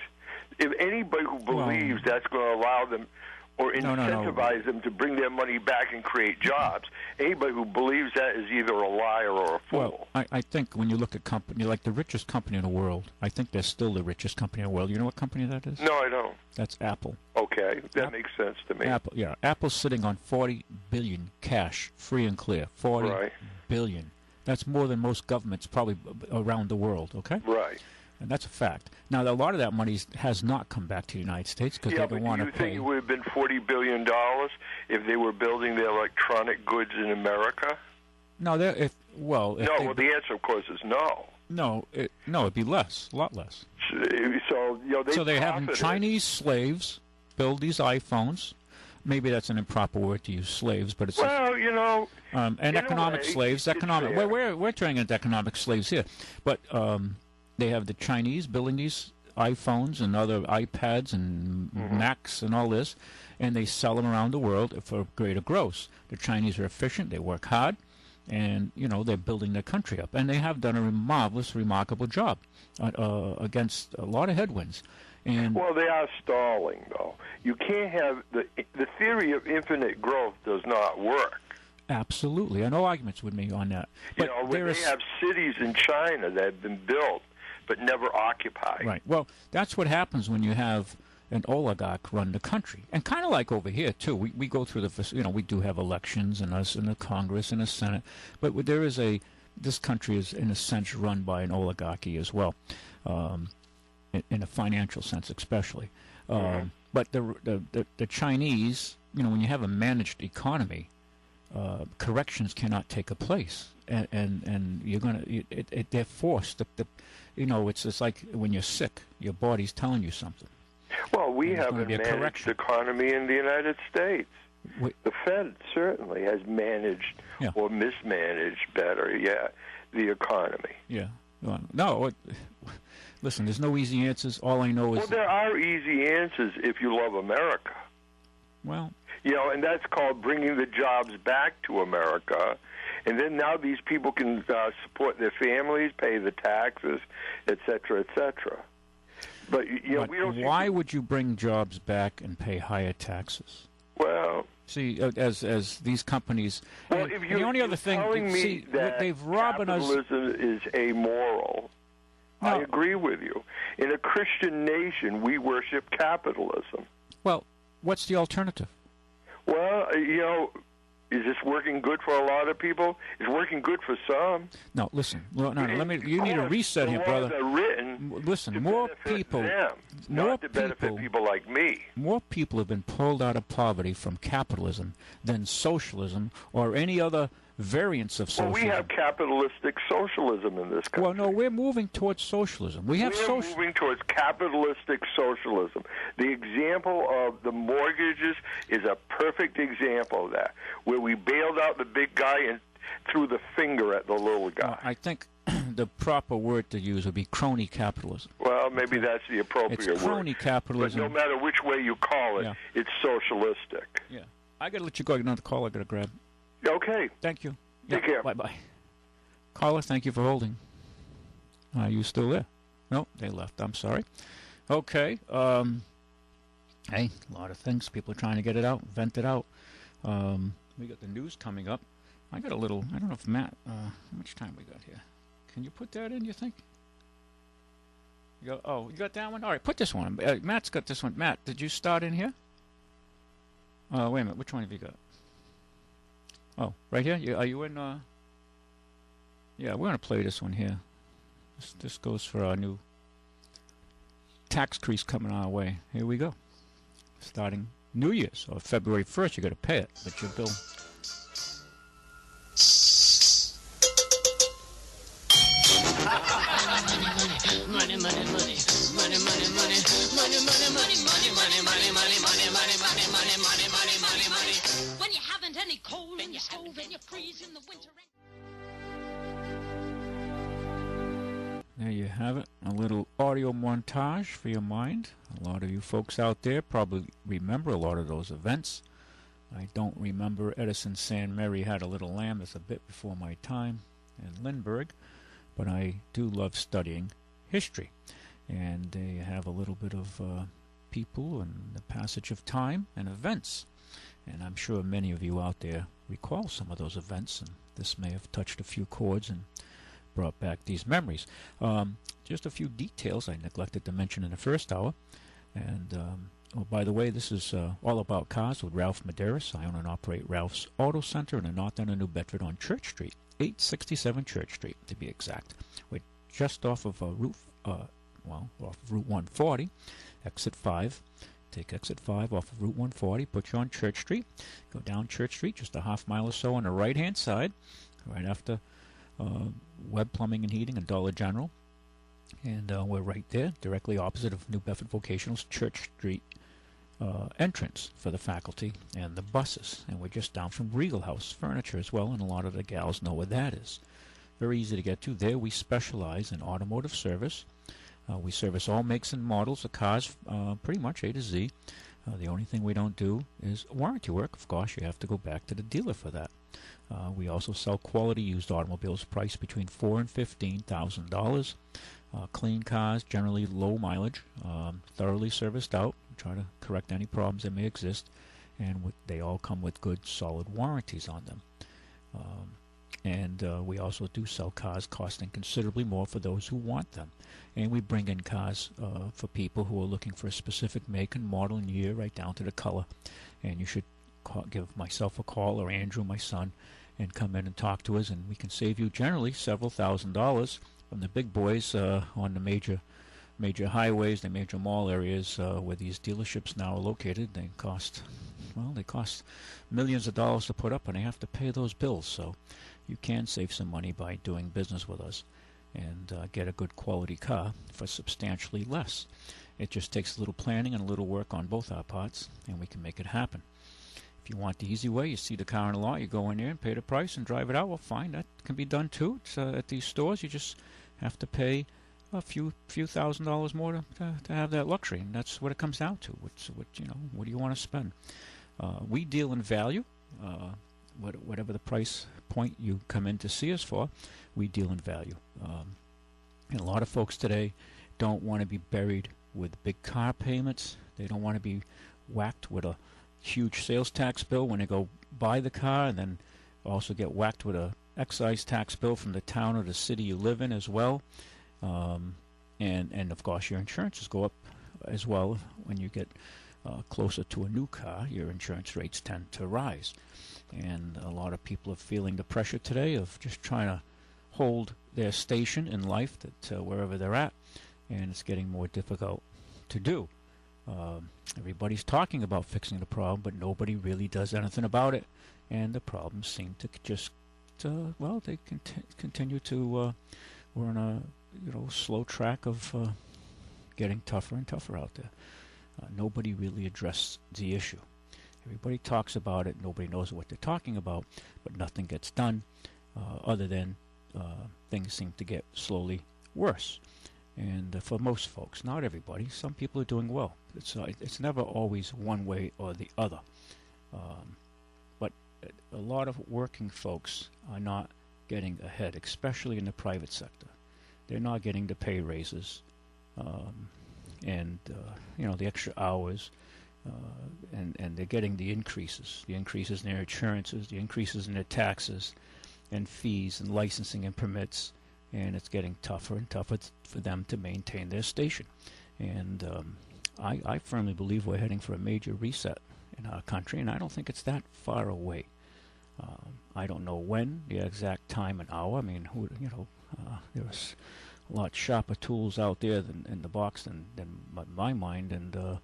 If anybody who believes that's going to allow them or incentivize them to bring their money back and create jobs, anybody who believes that is either a liar or a fool. Well, I think when you look at company like the richest company in the world, I think they're still the richest company in the world. You know what company that is? No, I don't. That's Apple. Okay, that makes sense to me. Apple, yeah. Apple's sitting on $40 billion cash, free and clear. $40 billion. That's more than most governments probably around the world, okay? Right. And that's a fact. Now, a lot of that money has not come back to the United States because they don't want to pay. Yeah, but do you think it would have been $40 billion if they were building their electronic goods in America? No, the answer, of course, is no. No, it'd be less, a lot less. So they're having Chinese slaves build these iPhones. Maybe that's an improper word to use, slaves, but it's and economic slaves. We're turning into economic slaves here, but they have the Chinese building these iPhones and other iPads and Macs and all this, and they sell them around the world for greater gross. The Chinese are efficient; they work hard, and they're building their country up, and they have done a marvelous, remarkable job against a lot of headwinds. Well, they are stalling, though. You can't have the theory of infinite growth does not work. Absolutely, no arguments with me on that. But they have cities in China that have been built but never occupied. Right. Well, that's what happens when you have an oligarch run the country, and kind of like over here too. We go through we do have elections and us in the Congress and the Senate, but this country is in a sense run by an oligarchy as well. In a financial sense, especially. But the Chinese, when you have a managed economy, corrections cannot take place, and you're they're forced. It's just like when you're sick, your body's telling you something. Well, we have a managed economy in the United States. The Fed certainly has managed or mismanaged better, the economy. Yeah. No. Listen, there's no easy answers. All I know is... Well, there are easy answers if you love America. Well... and that's called bringing the jobs back to America. And then now these people can support their families, pay the taxes, et cetera, et cetera. But, we don't... Why would you bring jobs back and pay higher taxes? Well... See, as these companies... Well, if you're, the only other thing... telling me that they've robbed us... capitalism is amoral... No. I agree with you. In a Christian nation, we worship capitalism. Well, what's the alternative? Well, is this working good for a lot of people? It's working good for some. No, listen. Well, you need a reset here, brother. The laws are written listen, more people... not to benefit people like me. More people have been pulled out of poverty from capitalism than socialism or any other variants of socialism. Well, we have capitalistic socialism in this country. Well, no, we're moving towards socialism. We're moving towards capitalistic socialism. The example of the mortgages is a perfect example of that, where we bailed out the big guy and threw the finger at the little guy. Well, I think the proper word to use would be crony capitalism. Well, maybe that's the appropriate word. It's crony capitalism. But no matter which way you call it, it's socialistic. Yeah. I got to let you go. I got another call I got to grab. Okay. Thank you. Take care. Bye-bye. Caller, thank you for holding. Are you still there? No, they left. I'm sorry. Okay. Hey, a lot of things. People are trying to get it out, vent it out. We got the news coming up. I got a little, I don't know if Matt, how much time we got here? Can you put that in, you think? You got that one? All right, put this one. Matt's got this one. Matt, did you start in here? Wait a minute. Which one have you got? Oh, right here? Are you in? Yeah, we're going to play this one here. This goes for our new tax increase coming our way. Here we go. Starting New Year's, or February 1st, you got to pay it, but your bill... Money, money, money, money, When you haven't any coal in your stove and you freeze in the winter. There you have it, a little audio montage for your mind. A lot of you folks out there probably remember a lot of those events. I don't remember Edison San Mary Had a Little Lamb. That's a bit before my time in Lindbergh, but I do love studying history. And they have a little bit of people and the passage of time and events. And I'm sure many of you out there recall some of those events, and this may have touched a few chords and brought back these memories. Just a few details I neglected to mention in the first hour. And, oh, by the way, this is all about cars with Ralph Medeiros. I own and operate Ralph's Auto Center in the north end of New Bedford on Church Street, 867 Church Street, to be exact. We're just off of off of Route 140, exit 5. Take exit 5 off of Route 140, put you on Church Street, go down Church Street just a half mile or so on the right-hand side, right after Webb Plumbing and Heating and Dollar General. And we're right there, directly opposite of New Bedford Vocational's Church Street entrance for the faculty and the buses. And we're just down from Regal House Furniture as well, and a lot of the gals know where that is. Very easy to get to. There we specialize in automotive service. We service all makes and models of cars, pretty much A to Z. The only thing we don't do is warranty work. Of course, you have to go back to the dealer for that. We also sell quality used automobiles priced between $4,000 and $15,000. Clean cars, generally low mileage, thoroughly serviced out. We try to correct any problems that may exist, and they all come with good, solid warranties on them. And we also do sell cars costing considerably more for those who want them. And we bring in cars for people who are looking for a specific make and model and year, right down to the color. And you should give myself a call, or Andrew, my son, and come in and talk to us, and we can save you generally several $1,000s from the big boys on the major highways, the major mall areas where these dealerships now are located. They cost millions of dollars to put up, and they have to pay those bills. So you can save some money by doing business with us and get a good quality car for substantially less. It just takes a little planning and a little work on both our parts, and we can make it happen. If you want the easy way, you see the car in the lot, you go in there and pay the price and drive it out. Well, fine, that can be done too. It's, at these stores, you just have to pay a few $1,000s more to have that luxury, and that's what it comes down to. What do you want to spend? We deal in value. Whatever the price point you come in to see us for, we deal in value. And a lot of folks today don't want to be buried with big car payments. They don't want to be whacked with a huge sales tax bill when they go buy the car, and then also get whacked with a excise tax bill from the town or the city you live in as well. And of course your insurances go up as well. When you get closer to a new car, your insurance rates tend to rise. And a lot of people are feeling the pressure today of just trying to hold their station in life, that wherever they're at, and it's getting more difficult to do. Everybody's talking about fixing the problem, but nobody really does anything about it, and the problems seem to just they continue to we're on a slow track of getting tougher and tougher out there. Nobody really addressed the issue. Everybody talks about it, nobody knows what they're talking about, but nothing gets done other than things seem to get slowly worse. And for most folks, not everybody, some people are doing well. It's never always one way or the other. But a lot of working folks are not getting ahead, especially in the private sector. They're not getting the pay raises and the extra hours, and they're getting the increases in their insurances, the increases in their taxes and fees and licensing and permits. And it's getting tougher and tougher for them to maintain their station. And I firmly believe we're heading for a major reset in our country, and I don't think it's that far away. I don't know when, the exact time and hour. I mean, there's a lot sharper tools out there in the box than my mind, and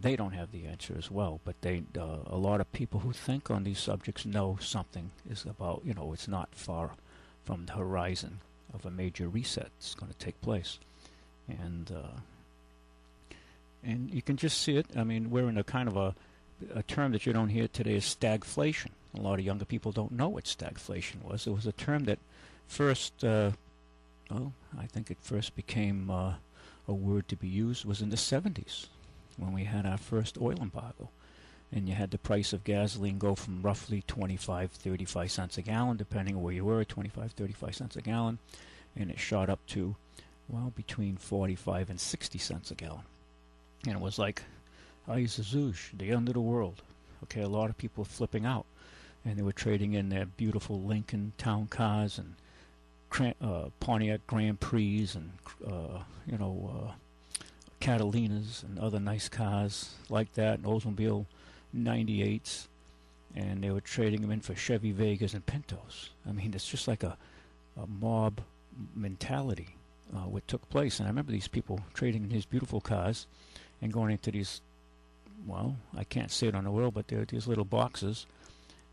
they don't have the answer as well. But a lot of people who think on these subjects know something is about, it's not far from the horizon of a major reset that's going to take place. And And you can just see it. I mean, we're in a kind of a term that you don't hear today is stagflation. A lot of younger people don't know what stagflation was. It was a term that first, I think it first became a word to be used was in the 70s when we had our first oil embargo. And you had the price of gasoline go from roughly 25, 35 cents a gallon, depending on where you were, 25, 35 cents a gallon. And it shot up to, well, between 45 and 60 cents a gallon. And it was like, ay, Zazouche, the end of the world. Okay, a lot of people flipping out. And they were trading in their beautiful Lincoln town cars and Pontiac Grand Prix and, Catalinas and other nice cars like that, and Oldsmobile 98s. And they were trading them in for Chevy Vegas and Pintos. I mean, it's just like a mob mentality what took place. And I remember these people trading in these beautiful cars and going into these, well, I can't say it on the world, but there are these little boxes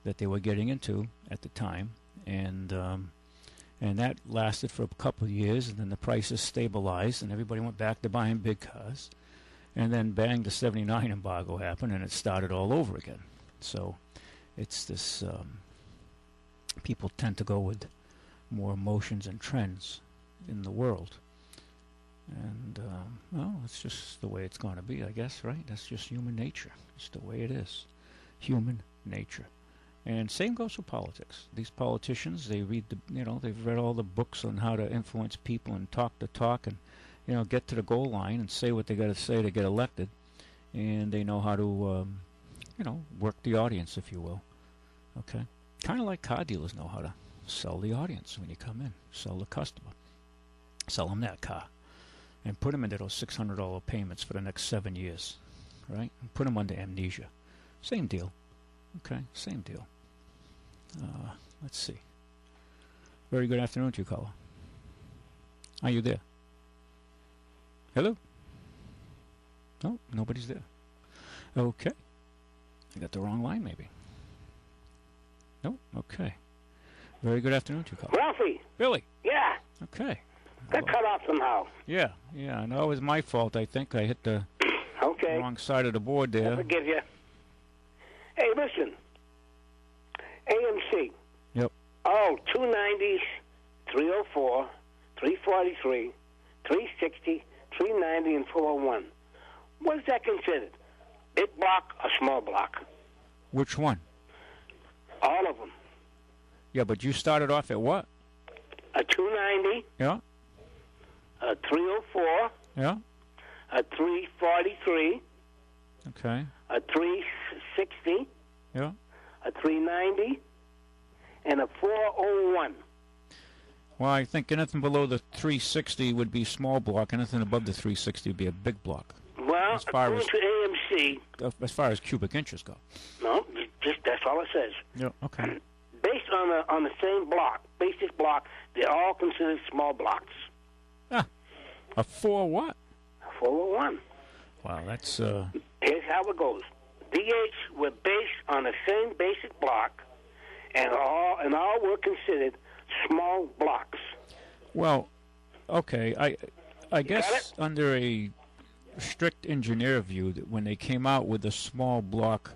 that they were getting into at the time, and that lasted for a couple of years, and then the prices stabilized, and everybody went back to buying big cars, and then bang, the '79 embargo happened, and it started all over again. So it's this, people tend to go with more emotions and trends in the world. And, well, it's just the way it's going to be, I guess, right? That's just human nature. It's the way it is. Human nature. And same goes for politics. These politicians, they read they've read all the books on how to influence people and talk the talk and, get to the goal line and say what they got to say to get elected. And they know how to, work the audience, if you will. Okay? Kind of like car dealers know how to sell the audience when you come in. Sell the customer. Sell them that car. And put them into those $600 payments for the next 7 years. Right? And put them under amnesia. Same deal. Okay? Same deal. Let's see. Very good afternoon to you, caller. Are you there? Hello? No, nobody's there. Okay. I got the wrong line, maybe. No? Okay. Very good afternoon to you, caller. Ralphie. Billy. Yeah. Okay. Got cut off somehow. Yeah. I know it was my fault. I think I hit the wrong side of the board there. I forgive you. Hey, listen. AMC. Yep. Oh, 290s, 304, 343, 360, 390, and 401. What is that considered? Big block or small block? Which one? All of them. Yeah, but you started off at what? A 290. Yeah. A 304. Yeah. A 343. Okay. A 360. Yeah. A 390, and a 401. Well, I think anything below the 360 would be small block. Anything above the 360 would be a big block. Well, according to AMC... As far as cubic inches go. No, just that's all it says. Yeah, okay. Based on the same block, basic block, they're all considered small blocks. Ah, a 4 what? A 401. Wow, that's... Here's how it goes. DH were based on the same basic block, and all were considered small blocks. Well, okay, I guess under a strict engineer view, that when they came out with the small block,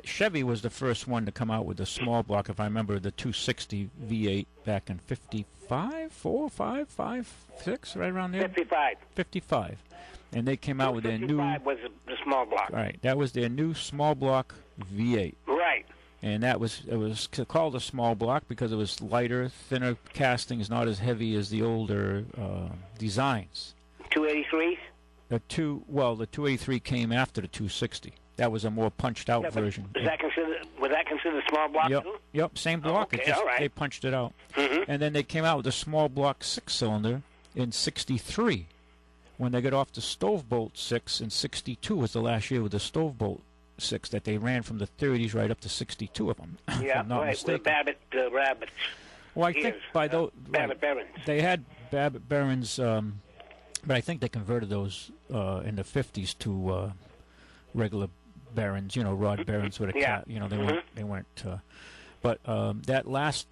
Chevy was the first one to come out with the small block. If I remember, the 260 V8 back in 55, 4, 5, 5, 6, right around there. 55. And they came out with their new... 55 was the small block. Right. That was their new small block V8. Right. And it was called a small block because it was lighter, thinner castings, not as heavy as the older designs. 283s? The 283 came after the 260. That was a more punched out version. Was that considered a small block too? Yep, same block. Oh, okay, all right. They punched it out. Mm-hmm. And then they came out with a small block 6-cylinder in 63. When they got off the Stovebolt 6 in 62 was the last year with the Stovebolt 6 that they ran from the 30s right up to 62 of them. Yeah, I'm not mistaken. With Rabbits. Well, I think by those... Babbitt Barons. They had Babbitt Barons, but I think they converted those in the 50s to regular Barons, Rod Barons with a cat. They weren't... but that last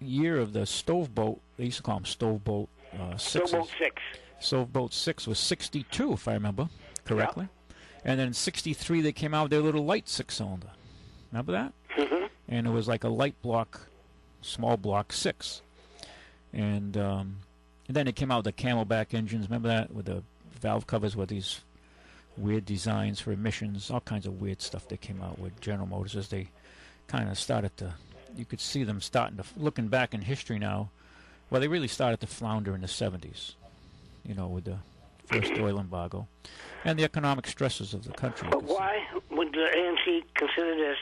year of the Stovebolt, they used to call them Stovebolt 6s. Stovebolt 6. Stovebolt 6 was 62, if I remember correctly. And then in 63, they came out with their little light six-cylinder. Remember that? Mm-hmm. And it was like a light block, small block 6. And then it came out with the Camelback engines. Remember that? With the valve covers with these weird designs for emissions, all kinds of weird stuff they came out with. General Motors, as they kind of started to, you could see them starting to, looking back in history now, well, they really started to flounder in the 70s, you know, with the first oil embargo and the economic stresses of the country. But why would the AMC consider this,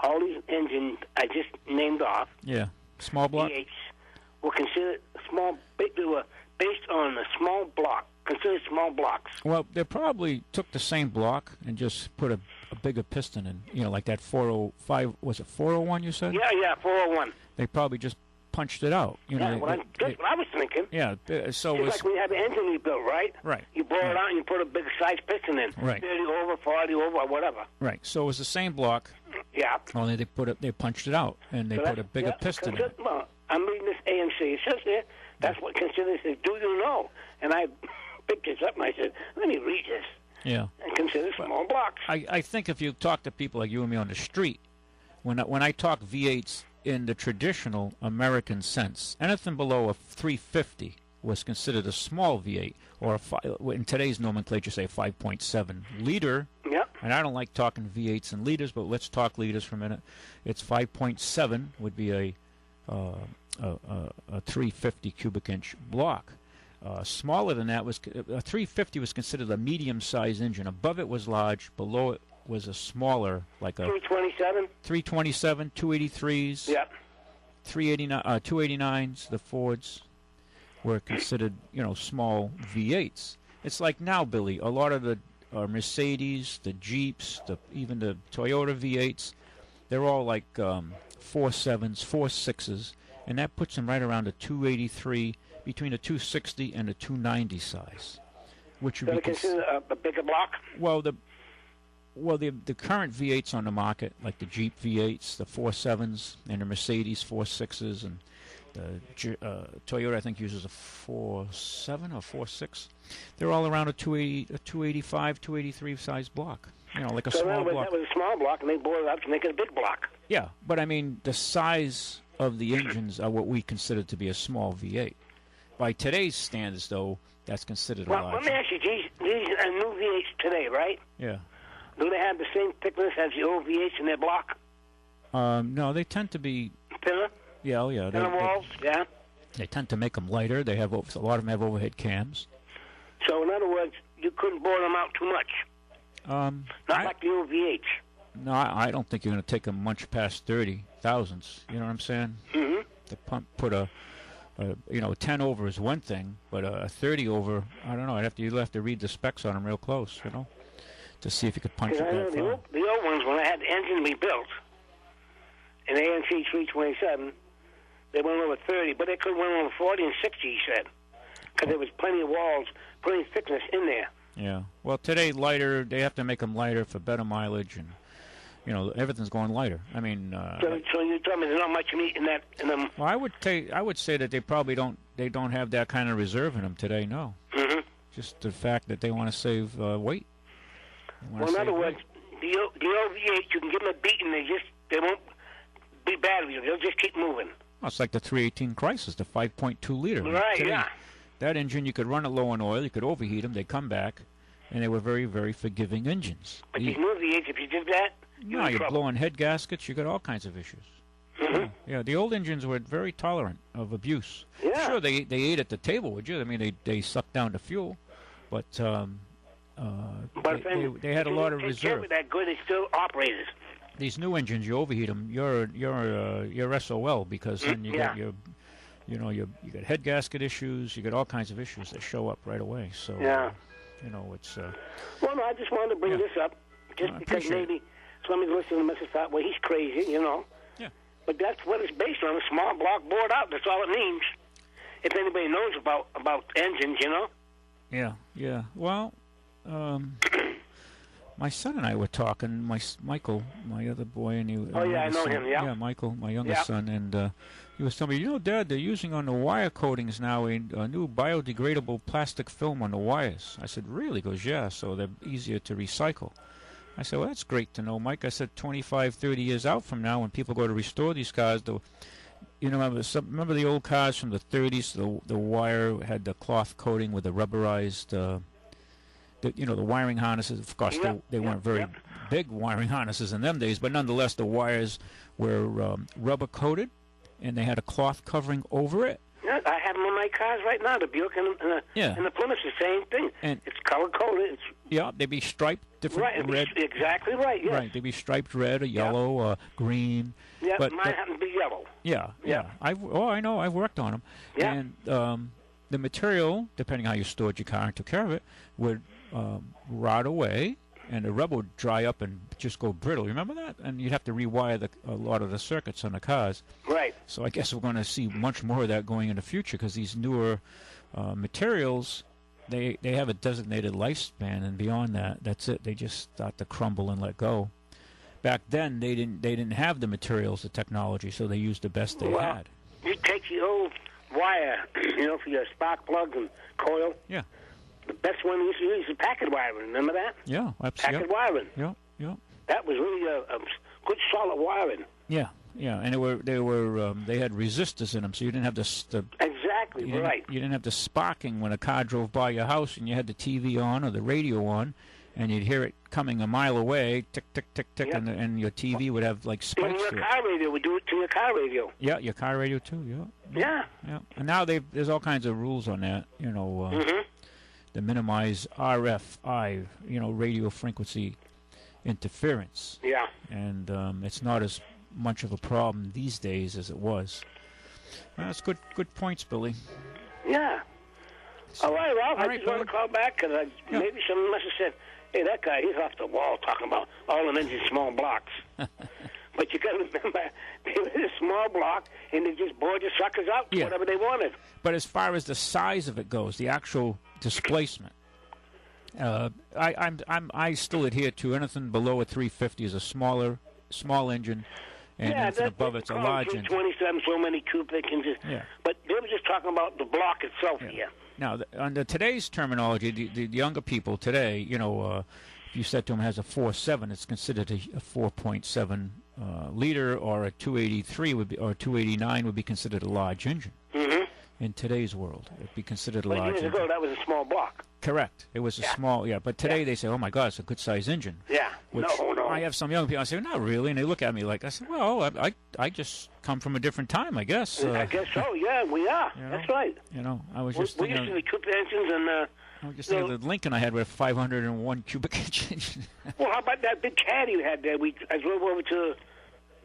all these engines I just named off, yeah, small block? V8s, were considered small, they were based on a small block, considered small blocks. Well, they probably took the same block and just put a bigger piston in, you know, like that 405, was it 401 you said? Yeah, 401. They probably just punched it out. You know, that's what I was thinking. Yeah, so it's like when you have an engine rebuilt, right? Right. You blow it out and you put a big size piston in. Right. 30 over, 40 over, or whatever. Right. So it was the same block. Yeah. Only they punched it out and they put a bigger piston in it. Well, I'm reading this AMC. It says there, that's what considers it. Do you know? And I picked this up and I said, let me read this. Yeah. And consider small blocks. I think if you talk to people like you and me on the street, when I talk V8s in the traditional American sense, anything below a 350 was considered a small V8, or in today's nomenclature, say 5.7 liter. Yep. And I don't like talking V8s and liters, but let's talk liters for a minute. It's 5.7 would be a 350 cubic inch block. Smaller than that was a 350 was considered a medium-sized engine. Above it was large. Below it was a smaller, like a 327. 327, 283s. Yep. 389, 289s. The Fords were considered, you know, small V8s. It's like now, Billy. A lot of the Mercedes, the Jeeps, even the Toyota V8s, they're all like 4.7s, 4.6s, and that puts them right around a 283. Between a 260 and a 290 size, which would be considered a bigger block. Well, the current V8s on the market, like the Jeep V8s, the 4.7s, and the Mercedes 4.6s, and the Toyota, I think, uses a 4.7 or 4.6. They're all around a 280, a 285, 283 size block. You know, like a small block. That was a small block, and they bored it up to make it a big block. Yeah, but I mean, the size of the engines are what we consider to be a small V8. By today's standards, though, that's considered a large. Well, let me ask you, these are new V8s today, right? Yeah. Do they have the same thickness as the old V8s in their block? No, they tend to be thinner. Yeah, oh yeah. Thinner walls, yeah. They tend to make them lighter. They have a lot of them have overhead cams. So, in other words, you couldn't bore them out too much. Not like the old V8s. No, I don't think you're going to take them much past 30 thousandths. You know what I'm saying? Mm-hmm. The put a 10 over is one thing, but a 30 over, I don't know. You'll have to read the specs on them real close, you know, to see if you could punch it that far. The old ones, when I had the engine rebuilt, in AMC 327, they went over 30, but they could have went over 40 and 60, he said, because there was plenty of walls, plenty of thickness in there. Yeah. Well, today, lighter, they have to make them lighter for better mileage, and you know, everything's going lighter. I mean, so you tell me there's not much meat in that in them. Well, I would say that they probably don't have that kind of reserve in them today. No, just the fact that they want to save weight. Well, in other words, the old V8, you can give them a beating, they won't be bad with you. They'll just keep moving. Well, it's like the 318 Crisis, the 5.2 liter. Right, today, yeah. That engine, you could run it low on oil, you could overheat them, they'd come back, and they were very, very forgiving engines. But these new V8s, if you did that, you're blowing head gaskets. You got all kinds of issues. Yeah, the old engines were very tolerant of abuse. Yeah. Sure, they ate at the table with you. I mean, they sucked down the fuel, but they had a lot of reserve. If that good, they still operated. These new engines, you overheat them, you're SOL, because then you got you got head gasket issues. You got all kinds of issues that show up right away. So it's. Well, no, I just wanted to bring this up, just because maybe somebody listening to this thought, well, he's crazy, you know. Yeah. But that's what it's based on, a small block bored out. That's all it means. If anybody knows about engines, you know. Yeah. Well, my son and I were talking. Michael, my other boy, and he. I know him. Yeah. Yeah, Michael, my youngest son, and he was telling me, Dad, they're using on the wire coatings now a new biodegradable plastic film on the wires. I said, really? He goes, yeah, so they're easier to recycle. I said, well, that's great to know, Mike. I said, 25, 30 years out from now, when people go to restore these cars, remember the old cars from the 30s? The wire had the cloth coating with the rubberized, the wiring harnesses. Of course, they weren't very big wiring harnesses in them days, but nonetheless, the wires were rubber coated, and they had a cloth covering over it. Yeah, I have them on my cars right now. The Buick and the Plymouth, the same thing. And it's color coded. They'd be striped different, right, red. Exactly right. Yes. Right, they'd be striped red or yellow or green. Yeah, mine happen to be yellow. Yeah. I know. I've worked on them. Yeah. And the material, depending how you stored your car and took care of it, would rot away, and the rubber would dry up and just go brittle. Remember that? And you'd have to rewire a lot of the circuits on the cars. Right. So I guess we're going to see much more of that going in the future, because these newer materials, they have a designated lifespan, and beyond that, that's it. They just start to crumble and let go. Back then, they didn't have the materials, the technology, so they used the best they had. You take the old wire, for your spark plug and coil. Yeah. The best one we used to use is packet wiring. Remember that? Yeah, absolutely. Packet wiring. Yeah. That was really a good solid wiring. Yeah, and they had resistors in them, so you didn't have the exactly right. You didn't have the sparking when a car drove by your house and you had the TV on or the radio on, and you'd hear it coming a mile away, tick, tick, tick, tick, and your TV would have like spikes. Even your car radio would do it to your car radio. Yeah, your car radio too. Yeah. And now there's all kinds of rules on that. To minimize RFI, radio frequency interference. Yeah. And it's not as much of a problem these days as it was. Well, that's good points, Billy. Yeah. All right, Ralph. I just want to call back because maybe someone must have said, hey, that guy, he's off the wall talking about all the engine small blocks. But you got to remember, they were a small block, and they just bored the suckers out to whatever they wanted. But as far as the size of it goes, the actual displacement, I still adhere to anything below a 350 is a small engine, and anything above it's a large engine. 27, so many cubic inches. Yeah. But they were just talking about the block itself here. Now, under today's terminology, the younger people today, if you said to them it has a 4.7, it's considered a 4.7 liter, or a 283 or 289 would be considered a large engine. Mm-hmm. In today's world, it'd be considered a large engine. Years ago, that was a small block. Correct. It was a small, but today they say, oh my God, it's a good-sized engine. Yeah. Which No. I have some young people, I say, not really, and they look at me like, I said, well, I just come from a different time, I guess. I guess so, yeah, we are. That's right. I was just we used to be cubic engines, and I was just thinking the Lincoln I had with a 501 cubic inch engine. Well, how about that big caddy you had there? I drove over to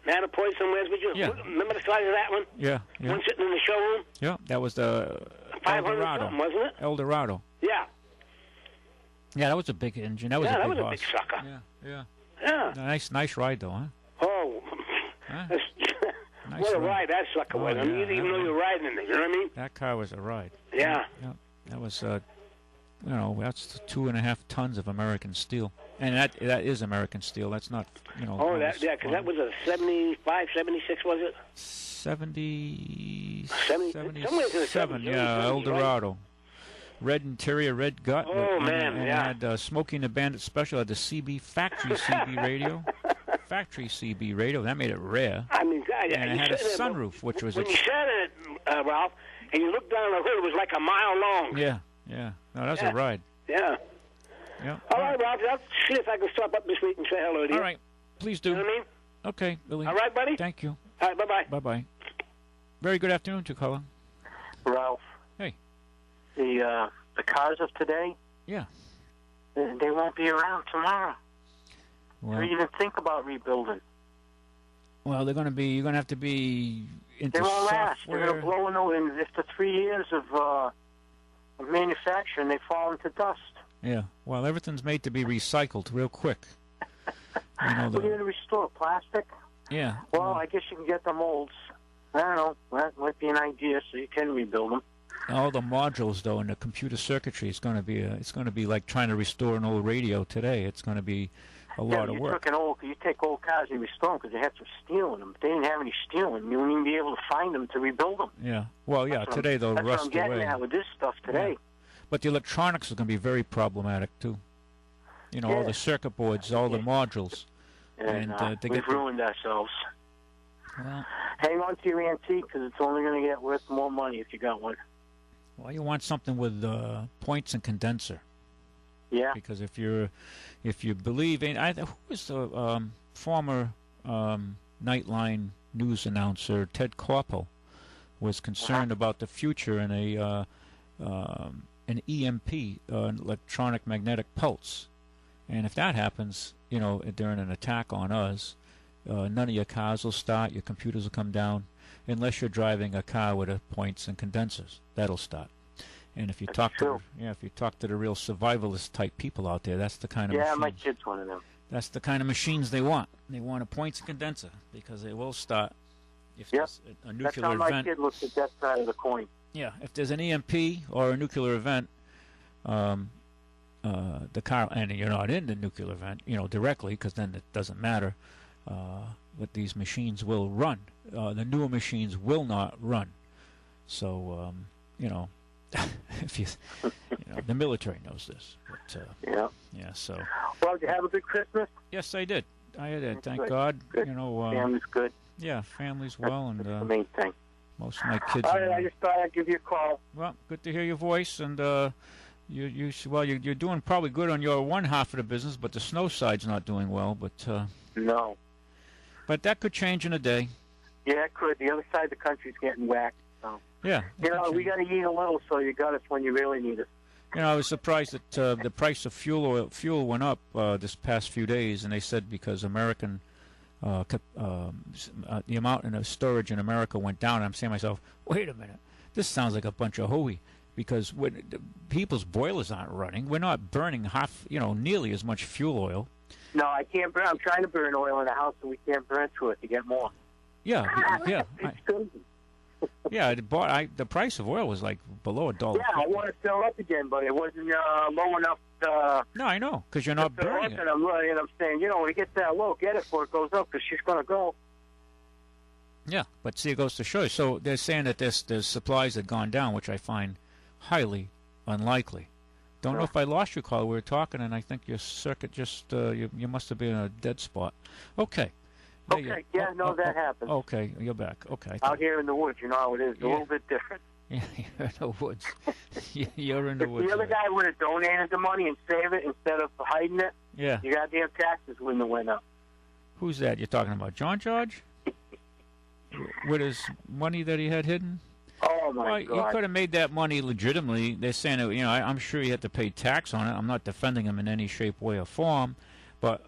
Mattapoise somewhere. Remember the size of that one? Yeah. One sitting in the showroom? Yeah, that was the 500 something, wasn't it? Eldorado. Yeah. Yeah, that was a big engine. That was a big a big sucker. Yeah. Nice ride, though, huh? Oh. Nice what a ride that sucker was. I mean, you didn't even know you were riding in it. You know what I mean? That car was a ride. Yeah. That was, that's 2.5 tons of American steel. And that is American steel. That's not, Oh, because that was a 75, 76, was it? 77, yeah, Eldorado. Right? Red interior, red gut. Oh, and it had Smokey and the Bandit Special, had the factory CB radio. Factory CB radio. That made it rare. I mean, God, and it had a sunroof, which was... When you said it, Ralph, and you looked down the hood, it was like a mile long. Yeah. No, that was a ride. Yeah. All right, Ralph, I'll see if I can stop up this week and say hello to you. All right. Please do. You know what I mean? Okay, Billy. All right, buddy? Thank you. All right, bye-bye. Bye-bye. Very good afternoon to you, Colin. Ralph. Hey. The cars of today, they won't be around tomorrow. Well, or even think about rebuilding. Well, you're going to have to be into software. They won't last. They're going to blow in after 3 years of manufacturing, they fall into dust. Yeah, well, everything's made to be recycled real quick. What are you going to restore? Plastic? Yeah. Well, I guess you can get the molds. I don't know. That might be an idea, so you can rebuild them. All the modules, though, in the computer circuitry, it's going to be like trying to restore an old radio today. It's going to be a lot of work. You take old cars and restore them because they had some steel in them. They didn't have any steel in them. You wouldn't even be able to find them to rebuild them. Yeah. Well, yeah. Today they'll rust away. That's what I'm getting at with this stuff today. Yeah. But the electronics is going to be very problematic too. All the circuit boards, all the modules, and we've ruined ourselves. Well, hang on to your antique because it's only going to get worth more money if you got one. Well, you want something with points and condenser. Yeah. Because if you believe in, who was the former Nightline news announcer Ted Koppel was concerned about the future in an EMP, electronic magnetic pulse, and if that happens, during an attack on us, none of your cars will start, your computers will come down, unless you're driving a car with points and condensers. That'll start. And if you talk to the real survivalist type people out there, that's the kind of machines. My kid's one of them. That's the kind of machines they want. They want a points and condenser because they will start if there's a nuclear event. That's how my kid looks at that side of the coin. Yeah, if there's an EMP or a nuclear event, the car, and you're not in the nuclear event, directly, because then it doesn't matter. But these machines will run. The newer machines will not run. So, if the military knows this. But, yeah. So. Well, did you have a good Christmas? Yes, I did. I did. Thank God. Good. Family's good. Yeah, family's well, and that's the main thing. Most of my kids. All right, I just thought I'd give you a call. Well, good to hear your voice, and you're doing probably good on your one half of the business, but the snow side's not doing well. But no. But that could change in a day. Yeah, it could. The other side of the country's getting whacked. So. Yeah. We got to eat a little, so you got us when you really need us. I was surprised that the price of fuel went up this past few days, and they said because American the amount in storage in America went down. I'm saying to myself, wait a minute, this sounds like a bunch of hooey, because when people's boilers aren't running, we're not burning nearly as much fuel oil. No, I can't burn. I'm trying to burn oil in the house, and we can't burn through it to get more. Yeah. It's crazy. Yeah, the price of oil was like below $1. Yeah, I want to fill up again, but it wasn't low enough. No, I know, because you're not burning it. And I'm saying, when it gets that low, get it before it goes up, because she's going to go. Yeah, but see, it goes to show you. So they're saying that there's supplies that have gone down, which I find highly unlikely. Don't know if I lost your call. We were talking, and I think your circuit just, you must have been in a dead spot. Okay. Okay, that happens. Okay, you're back. Okay. Out here in the woods, you know how it is. A little bit different. Yeah, you're in the woods. You're in the woods. If the other guy would have donated the money and saved it instead of hiding it, your goddamn taxes wouldn't have went up. Who's that you're talking about? John George? With his money that he had hidden? Oh, my God. He could have made that money legitimately. They're saying, I'm sure he had to pay tax on it. I'm not defending him in any shape, way, or form. But,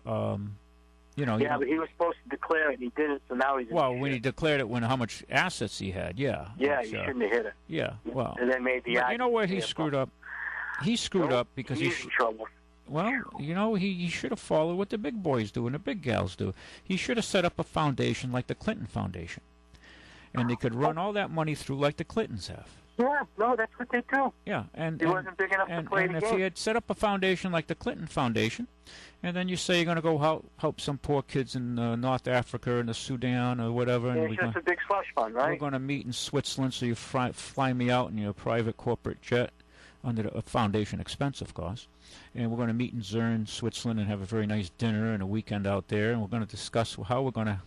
Yeah, but he was supposed to declare it, and he didn't, so now he's in when he declared it, how much assets he had, Yeah, you shouldn't have hit it. Yeah, well. And then maybe you know where he screwed up? He screwed up because he's in trouble. Well, he should have followed what the big boys do and the big gals do. He should have set up a foundation like the Clinton Foundation. And they could run all that money through like the Clintons have. Yeah, no, that's what they do. Yeah, and he wasn't big enough to play the game. game. If he had set up a foundation like the Clinton Foundation, and then you say you're going to go help some poor kids in North Africa and the Sudan or whatever. Yeah, it's just a big slush fund, right? We're going to meet in Switzerland, so you fly me out in your private corporate jet under a foundation expense, of course. And we're going to meet in Zurn, Switzerland, and have a very nice dinner and a weekend out there. And we're going to discuss how we're going to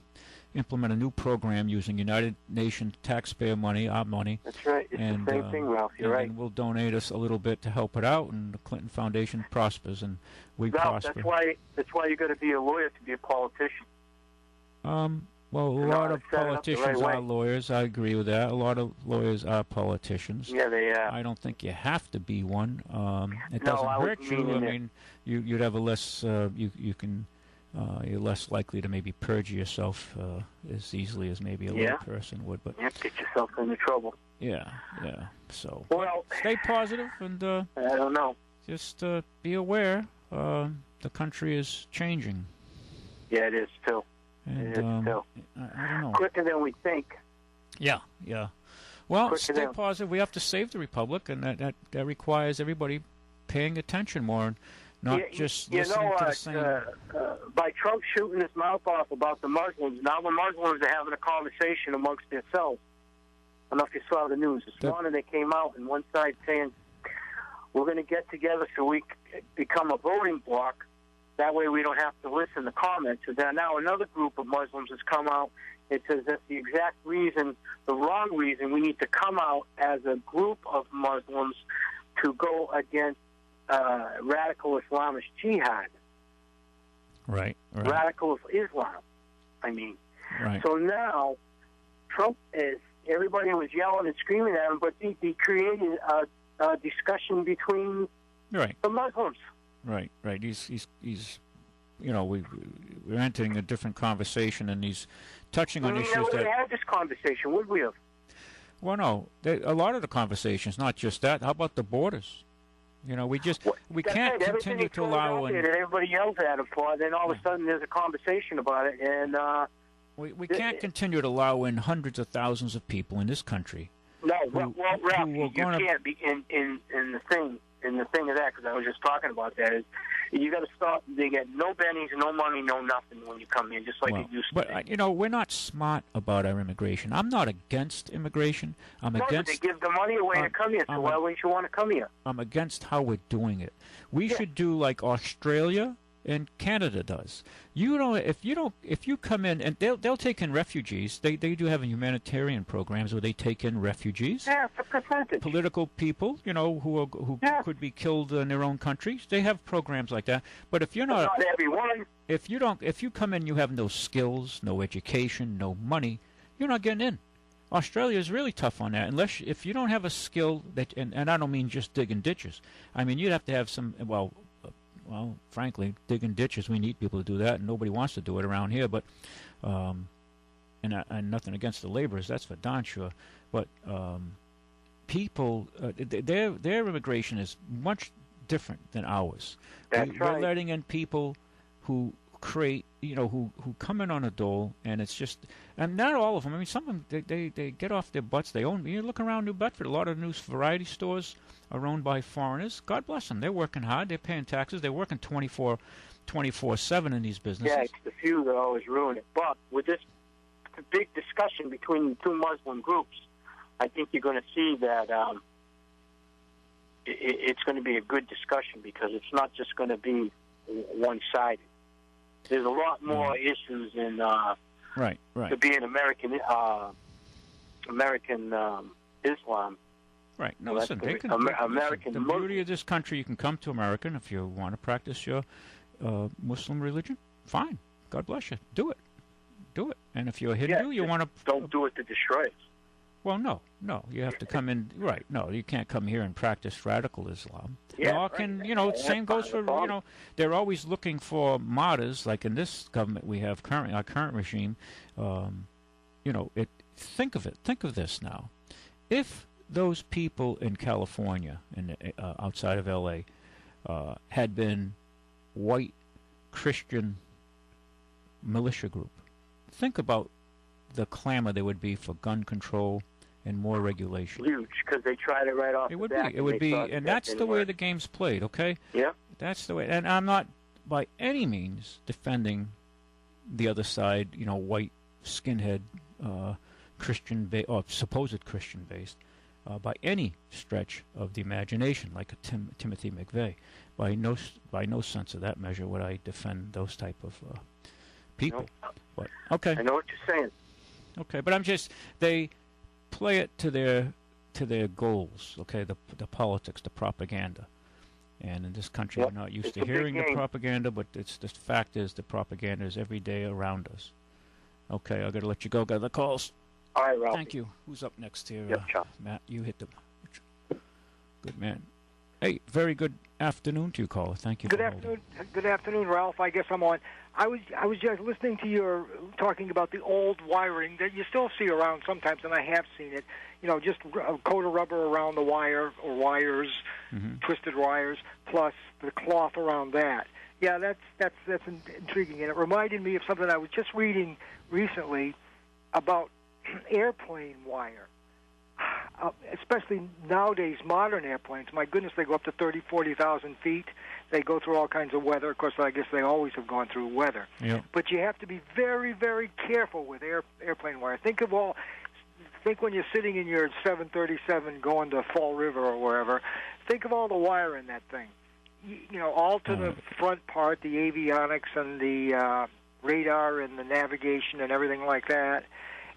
implement a new program using United Nations taxpayer money, our money. That's right. It's the same thing, Ralph. You're right. And we'll donate us a little bit to help it out, and the Clinton Foundation prospers, and we prosper. That's why you got to be a lawyer to be a politician. Well, a lot of politicians are lawyers. I agree with that. A lot of lawyers are politicians. Yeah, they are. I don't think you have to be one. It doesn't hurt you. I mean, you'd have a less. You're less likely to maybe perjure yourself as easily as maybe a lay person would. But you get yourself into trouble. Yeah. So stay positive and I don't know. Just be aware. The country is changing. Yeah, it is too. And, it is too. I don't know. Quicker than we think. Yeah. Well, stay positive. We have to save the republic, and that requires everybody paying attention more. not just listening to the same. By Trump shooting his mouth off about the Muslims, now the Muslims are having a conversation amongst themselves. I don't know if you saw the news. This morning they came out and one side saying, we're going to get together so we become a voting bloc. That way we don't have to listen to comments. And then now another group of Muslims has come out and says that's the exact reason, the wrong reason, we need to come out as a group of Muslims to go against radical Islamist jihad. Right. Radical Islam, I mean. Right. So now Trump is, everybody was yelling and screaming at him, but he created a discussion between the Muslims. Right. He's we're entering a different conversation, and he's touching on issues that... We had this conversation, would we have? Well, no. A lot of the conversations, not just that. How about the borders? We can't continue to allow... And everybody yells at him for, then all of a sudden there's a conversation about it, and... We can't continue to allow in hundreds of thousands of people in this country. No, Ralph, you can't be in the thing. And the thing of that, because I was just talking about that, is you got to stop. They get no bennies, no money, no nothing when you come in, just like it used to be. But we're not smart about our immigration. I'm not against immigration. But they give the money away to come here. So why wouldn't you want to come here? I'm against how we're doing it. We should do like Australia and Canada does. If you come in, and they'll take in refugees. They do have humanitarian programs where they take in refugees. Yeah, it's a percentage. Political people, who could be killed in their own countries. They have programs like that. But if you're not everyone. If you come in, you have no skills, no education, no money, you're not getting in. Australia is really tough on that. If you don't have a skill and I don't mean just digging ditches. I mean you'd have to have some Well, frankly, digging ditches, we need people to do that, and nobody wants to do it around here. But, and nothing against the laborers, that's for darn sure. But people, their immigration is much different than ours. We're letting in people who create, who come in on a dole, and it's just, and not all of them. I mean, some of them, they get off their butts. They own. You look around New Bedford, a lot of new variety stores are owned by foreigners. God bless them. They're working hard. They're paying taxes. They're working 24/7 in these businesses. Yeah, it's the few that always ruin it. But with this big discussion between the two Muslim groups, I think you're going to see that it's going to be a good discussion because it's not just going to be one-sided. There's a lot more issues in to be an American Islam. Right. No, listen, the beauty of this country, you can come to America, and if you want to practice your Muslim religion, fine. God bless you. Do it. And if you're a Hindu, you want to... Don't do it to destroy us. Well, no. You have to come in... Right. No, you can't come here and practice radical Islam. Yeah, same goes for, they're always looking for martyrs, like in this government we have our current regime. Think of this now. If those people in California and outside of L.A. Had been white Christian militia group, think about the clamor there would be for gun control and more regulation. Huge, because they tried it right off the bat. It would be, and that's the way the game's played, okay? Yeah. That's the way, and I'm not by any means defending the other side, white skinhead Christian or supposed Christian based. By any stretch of the imagination, like a Timothy McVeigh. By no sense of that measure would I defend those type of people. No. But okay, I know what you're saying. Okay, but they play it to their goals. Okay, the politics, the propaganda, and in this country we're not used to hearing the propaganda. But the fact is the propaganda is every day around us. Okay, I got to let you go. Got the calls. All right, Ralph. Thank you. Who's up next here? Yep, Matt, you hit them. Good man. Hey, very good afternoon to you, caller. Thank you. Good afternoon, Ralph. I guess I'm on. I was just listening to your talking about the old wiring that you still see around sometimes, and I have seen it. Just a coat of rubber around the wire or wires, twisted wires, plus the cloth around that. Yeah, that's intriguing, and it reminded me of something I was just reading recently about airplane wire. especially nowadays, modern airplanes, my goodness, they go up to 30, 40,000 feet. They go through all kinds of weather. Of course, I guess they always have gone through weather. Yeah. But you have to be very, very careful with airplane wire. Think when you're sitting in your 737 going to Fall River or wherever, think of all the wire in that thing. All to the front part, the avionics and the radar and the navigation and everything like that.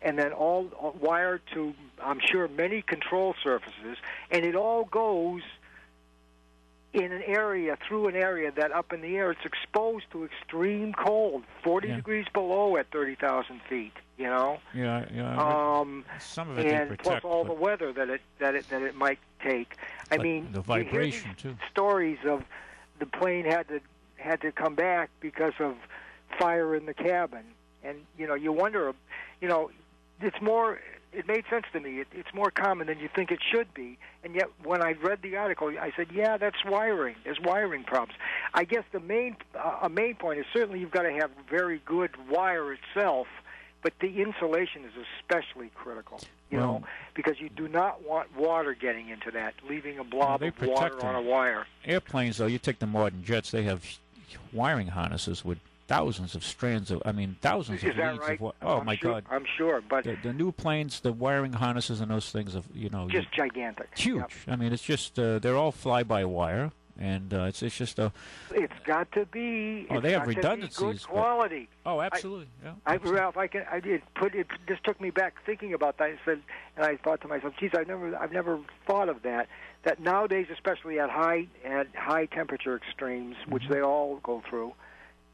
And then all wired to, I'm sure, many control surfaces. And it all goes in an area, through an area that up in the air, it's exposed to extreme cold, 40 degrees below at 30,000 feet, Yeah. Some of it and they protect, plus all the weather that it might take. I mean, the vibration you hear too. Stories of the plane had to come back because of fire in the cabin, and you wonder, it's more. It made sense to me. It's more common than you think it should be. And yet, when I read the article, I said, yeah, that's wiring. There's wiring problems. I guess a main point is certainly you've got to have very good wire itself, but the insulation is especially critical, because you do not want water getting into that, leaving a blob of water on a wire. Airplanes, though, you take the modern jets, they have wiring harnesses with thousands of strands of, thousands of leads. Right? My God. I'm sure, but the new planes, the wiring harnesses and those things, just gigantic. Huge. Yep. It's just, they're all fly-by-wire, and it's just a... It's got to be... they have redundancies. Good quality. Absolutely. Absolutely. Ralph, it just took me back thinking about that. I thought to myself, geez, I've never thought of that. That nowadays, especially at high temperature extremes, which they all go through,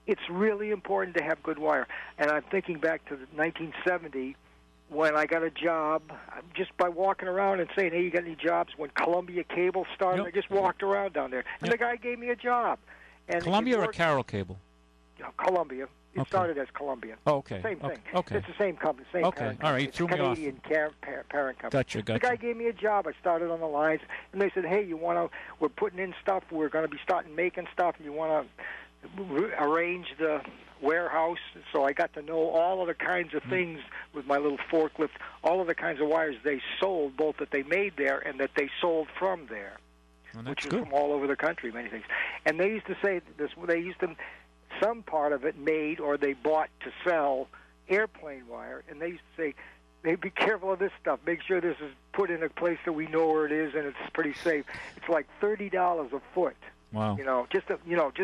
it's really important to have good wire. And I'm thinking back to 1970 when I got a job just by walking around and saying, hey, you got any jobs? When Columbia Cable started, I just walked around down there. And the guy gave me a job. And Columbia or Carroll Cable? Columbia. It started as Columbia. Oh, okay. Same thing. Okay. It's the same company. Same parent all right. You it's threw me off. Canadian parent company. Gotcha. The guy gave me a job. I started on the lines, and they said, hey, we're putting in stuff. We're going to be starting making stuff, and you want to arrange the warehouse. So I got to know all of the kinds of things with my little forklift, all of the kinds of wires they sold, both that they made there and that they sold from there, which was from all over the country, many things. And they used to say this. They used to some part of it made or they bought to sell airplane wire, and they used to say, hey, be careful of this stuff. Make sure this is put in a place that we know where it is and it's pretty safe. It's like $30 a foot. Wow. Just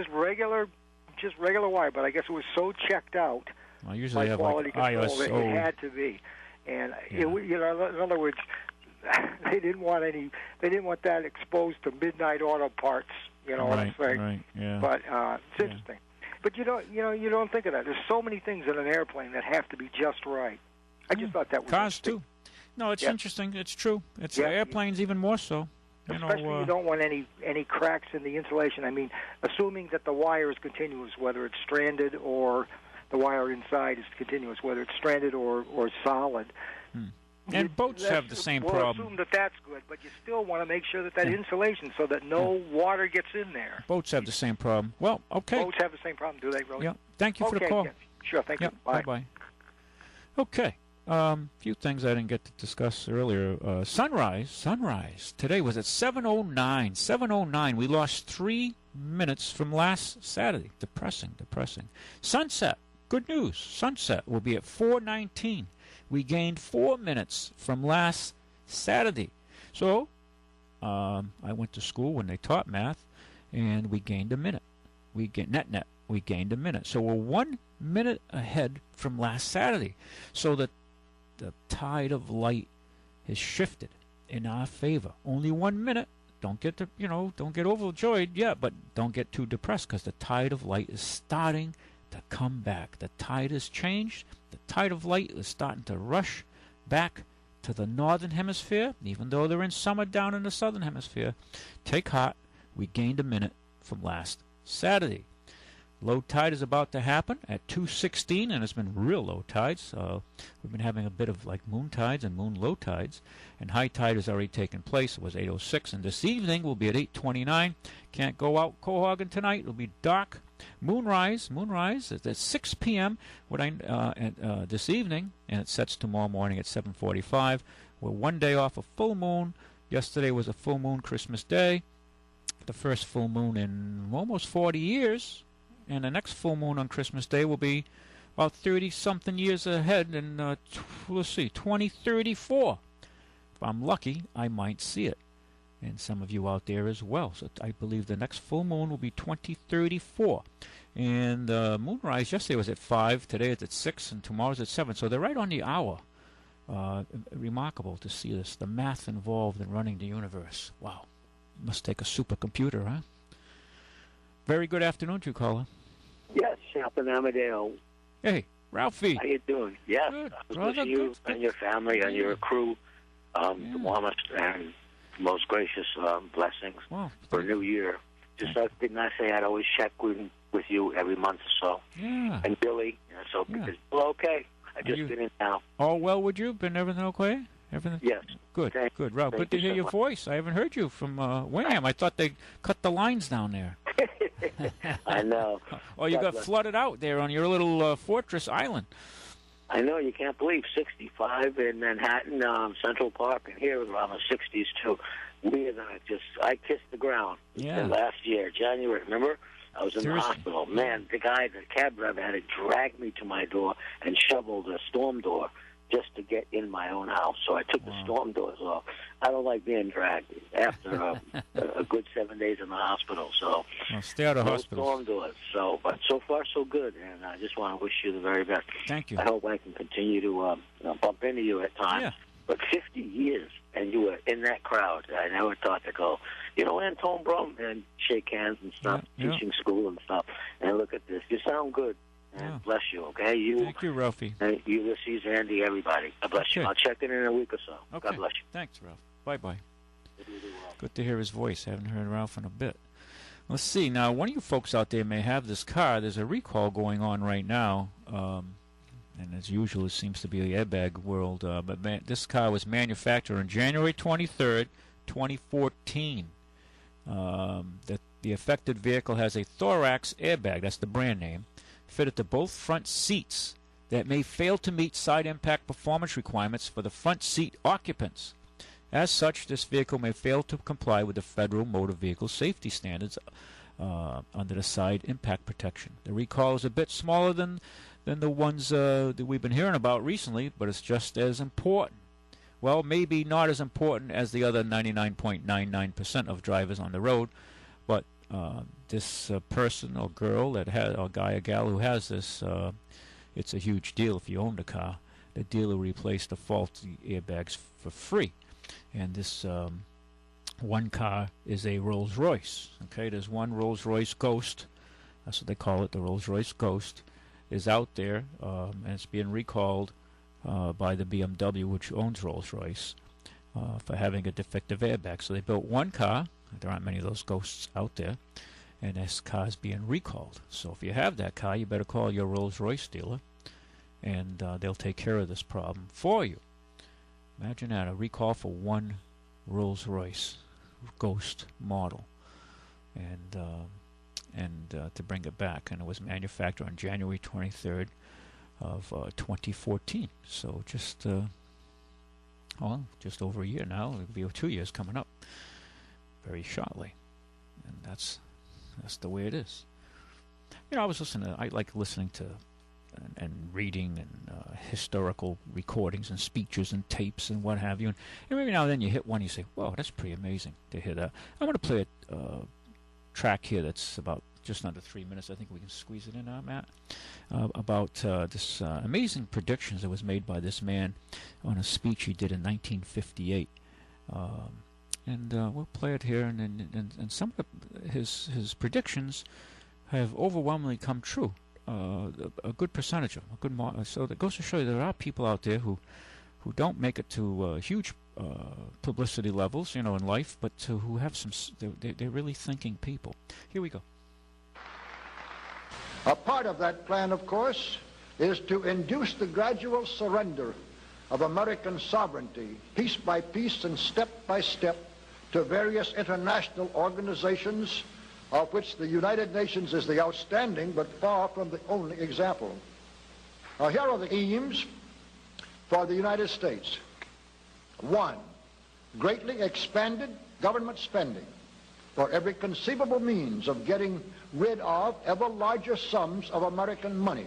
regular wire, but I guess it was so checked out usually by quality control that it had to be. And in other words, they didn't want that exposed to midnight auto parts. You know what I'm saying? Right. Yeah. But it's interesting. But you don't think of that. There's so many things in an airplane that have to be just right. I just thought that was cars too. No, it's interesting. It's true. It's airplanes even more so. Especially you don't want any cracks in the insulation. I mean, assuming that the wire is continuous, whether it's stranded or the wire inside is continuous, whether it's stranded or solid. And boats have the same problem. We'll assume that that's good, but you still want to make sure that insulation so that no water gets in there. Boats have the same problem. Well, okay. Boats have the same problem, do they, really? Yeah. Thank you for the call. Yeah. Sure, thank you. Bye. Bye-bye. Okay. A few things I didn't get to discuss earlier. Sunrise. Today was at 7:09. 7:09. We lost 3 minutes from last Saturday. Depressing. Sunset. Good news. Sunset will be at 4:19. We gained 4 minutes from last Saturday. So I went to school when they taught math, and we gained a minute. We gained a minute. So we're 1 minute ahead from last Saturday. So that the tide of light has shifted in our favor. Only 1 minute. Don't get overjoyed yet, but don't get too depressed because the tide of light is starting to come back. The tide has changed. The tide of light is starting to rush back to the northern hemisphere, even though they're in summer down in the southern hemisphere. Take heart. We gained a minute from last Saturday. Low tide is about to happen at 2:16, and it's been real low tides. We've been having a bit of like moon tides and moon low tides, and high tide has already taken place. It was 8:06, and this evening will be at 8:29. Can't go out cohogging tonight. It'll be dark. Moonrise is at 6 p.m. This evening, and it sets tomorrow morning at 7:45. We're one day off a full moon. Yesterday was a full moon Christmas Day, the first full moon in almost 40 years. And the next full moon on Christmas Day will be about 30-something years ahead in, let's see, 2034. If I'm lucky, I might see it. And some of you out there as well. So I believe the next full moon will be 2034. And moonrise yesterday was at 5, today it's at 6, and tomorrow's at 7. So they're right on the hour. Remarkable to see this, the math involved in running the universe. Wow. Must take a supercomputer, huh? Very good afternoon to you, caller. Yes, Chaplain Amadeo. Hey, Ralphie. How you doing? Yes, good, I was brother, wishing you good. and your family and your crew the warmest and most gracious blessings for a new year. Just didn't I say I'd always check with you every month or so? Yeah. And Billy, so because well, okay. I just get in now. All well with you? Been everything okay? Everything? Yes. Good, good. Ralph, good to hear your voice. I haven't heard you from Winham. I thought they cut the lines down there. I know. Oh, you got flooded out there on your little fortress island. I know. You can't believe 65 in Manhattan, Central Park, and here around the 60s too. I kissed the ground. Yeah. Last year, January. Remember? I was in the hospital. Man, the cab driver had to drag me to my door and shovel the storm door just to get in my own house. So I took the storm doors off. I don't like being dragged after a good 7 days in the hospital. So stay out of hospital. Storm doors. So, but so far so good, and I just want to wish you the very best. Thank you. I hope I can continue to bump into you at times. Yeah. But 50 years, and you were in that crowd. I never thought to go, Anton Brum, and shake hands and stuff, teaching school and stuff. And look at this. You sound good. And bless you, okay? Thank you, Ralphie. Ulysses, Andy, everybody. God bless you. I'll check in a week or so. Okay. God bless you. Thanks, Ralph. Bye-bye. Good to hear his voice. Haven't heard Ralph in a bit. Let's see. Now, one of you folks out there may have this car. There's a recall going on right now. And as usual, it seems to be the airbag world. But this car was manufactured on January 23rd, 2014. The affected vehicle has a thorax airbag. That's the brand name. Fitted to both front seats that may fail to meet side impact performance requirements for the front seat occupants. As such, this vehicle may fail to comply with the federal motor vehicle safety standards under the side impact protection. The recall is a bit smaller than the ones that we've been hearing about recently, but it's just as important. Well, maybe not as important as the other 99.99% of drivers on the road, but this person or girl that has, or guy or gal who has this, it's a huge deal if you own the car. The dealer replaced the faulty airbags for free. And this one car is a Rolls-Royce. Okay, there's one Rolls-Royce Ghost. That's what they call it, the Rolls-Royce Ghost, is out there, and it's being recalled by the BMW, which owns Rolls-Royce, for having a defective airbag. So they built one car. There aren't many of those Ghosts out there, and this car is being recalled. So if you have that car, you better call your Rolls-Royce dealer, and they'll take care of this problem for you. Imagine that, a recall for one Rolls-Royce Ghost model, and to bring it back. And it was manufactured on January 23rd of 2014. So just over a year now. It'll be 2 years coming up very shortly, and that's the way it is. I was I like listening to and reading and historical recordings and speeches and tapes and what have you. And every now and then you hit one, you say, "Whoa, that's pretty amazing to hear that." I'm going to play a track here that's about just under 3 minutes. I think we can squeeze it in now, Matt. About this amazing predictions that was made by this man on a speech he did in 1958. And we'll play it here, and some of his predictions have overwhelmingly come true. A good percentage of them, so that goes to show you there are people out there who don't make it to huge publicity levels, in life, but who have they're really thinking people. Here we go. A part of that plan, of course, is to induce the gradual surrender of American sovereignty, piece by piece and step by step, to various international organizations, of which the United Nations is the outstanding but far from the only example. Now, here are the aims for the United States. 1. Greatly expanded government spending for every conceivable means of getting rid of ever larger sums of American money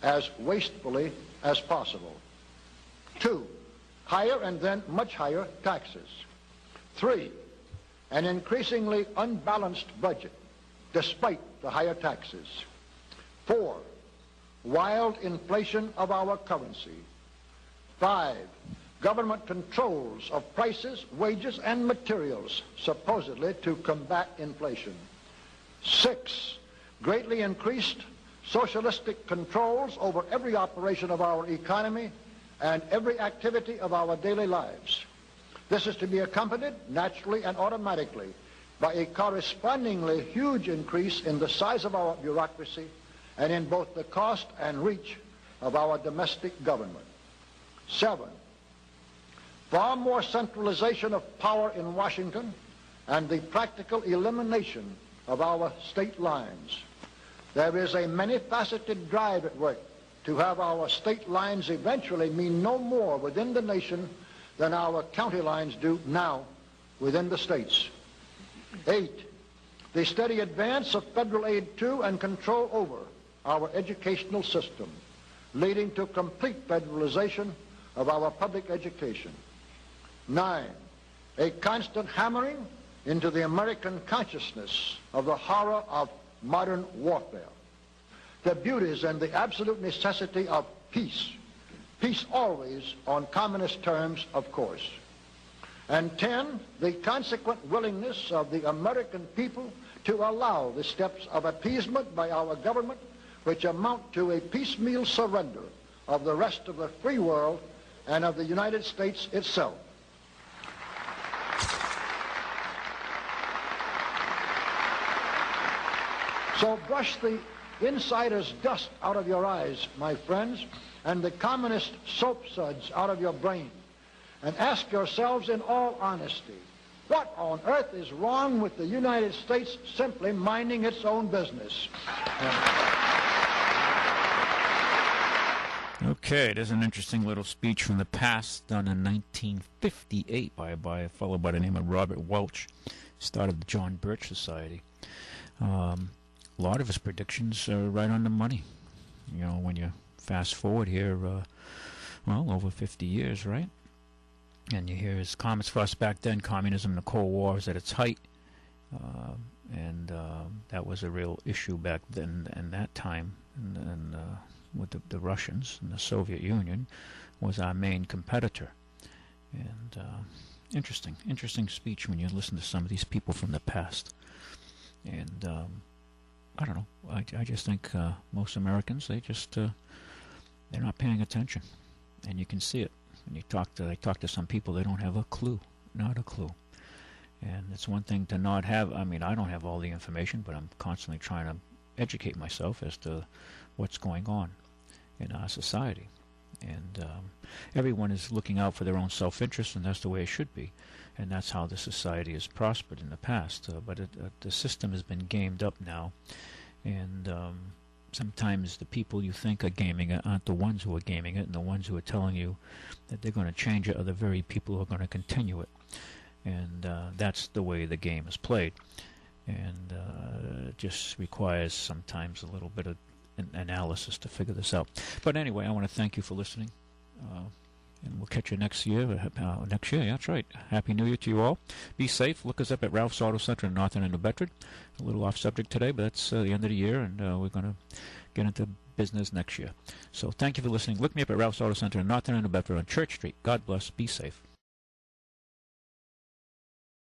as wastefully as possible. 2. Higher and then much higher taxes. 3. An increasingly unbalanced budget despite the higher taxes. 4. Wild inflation of our currency. 5. Government controls of prices, wages, and materials, supposedly to combat inflation. 6. Greatly increased socialistic controls over every operation of our economy and every activity of our daily lives. This is to be accompanied naturally and automatically by a correspondingly huge increase in the size of our bureaucracy and in both the cost and reach of our domestic government. 7. Far more centralization of power in Washington and the practical elimination of our state lines. There is a many-faceted drive at work to have our state lines eventually mean no more within the nation than our county lines do now within the states. 8. The steady advance of federal aid to and control over our educational system, leading to complete federalization of our public education. 9. A constant hammering into the American consciousness of the horror of modern warfare, the beauties and the absolute necessity of peace. Peace always on communist terms, of course. And 10, the consequent willingness of the American people to allow the steps of appeasement by our government which amount to a piecemeal surrender of the rest of the free world and of the United States itself. So brush the insider's dust out of your eyes, my friends, and the communist soap suds out of your brain, and ask yourselves in all honesty, what on earth is wrong with the United States simply minding its own business? Okay, there's an interesting little speech from the past done in 1958 by a fellow by the name of Robert Welch, started the John Birch Society. A lot of his predictions are right on the money. You know, when you fast forward here, well, over 50 years, right? And you hear his comments for us back then. Communism, the Cold War was at its height, and that was a real issue back then and that time. And with the Russians and the Soviet Union was our main competitor. And interesting speech when you listen to some of these people from the past. And I don't know. I just think most Americans, they're not paying attention, and you can see it. When I talk to some people, they don't have a clue, not a clue. And it's one thing to not have. I mean, I don't have all the information, but I'm constantly trying to educate myself as to what's going on in our society. And everyone is looking out for their own self-interest, and that's the way it should be. And that's how the society has prospered in the past. But the system has been gamed up now, and sometimes the people you think are gaming it aren't the ones who are gaming it, and the ones who are telling you that they're going to change it are the very people who are going to continue it. And that's the way the game is played. And it just requires sometimes a little bit of analysis to figure this out. But anyway, I want to thank you for listening. And we'll catch you next year. Next year, yeah, that's right. Happy New Year to you all. Be safe. Look us up at Ralph's Auto Center in North End and New Bedford. A little off subject today, but that's the end of the year, and we're going to get into business next year. So thank you for listening. Look me up at Ralph's Auto Center in North End and New Bedford on Church Street. God bless. Be safe.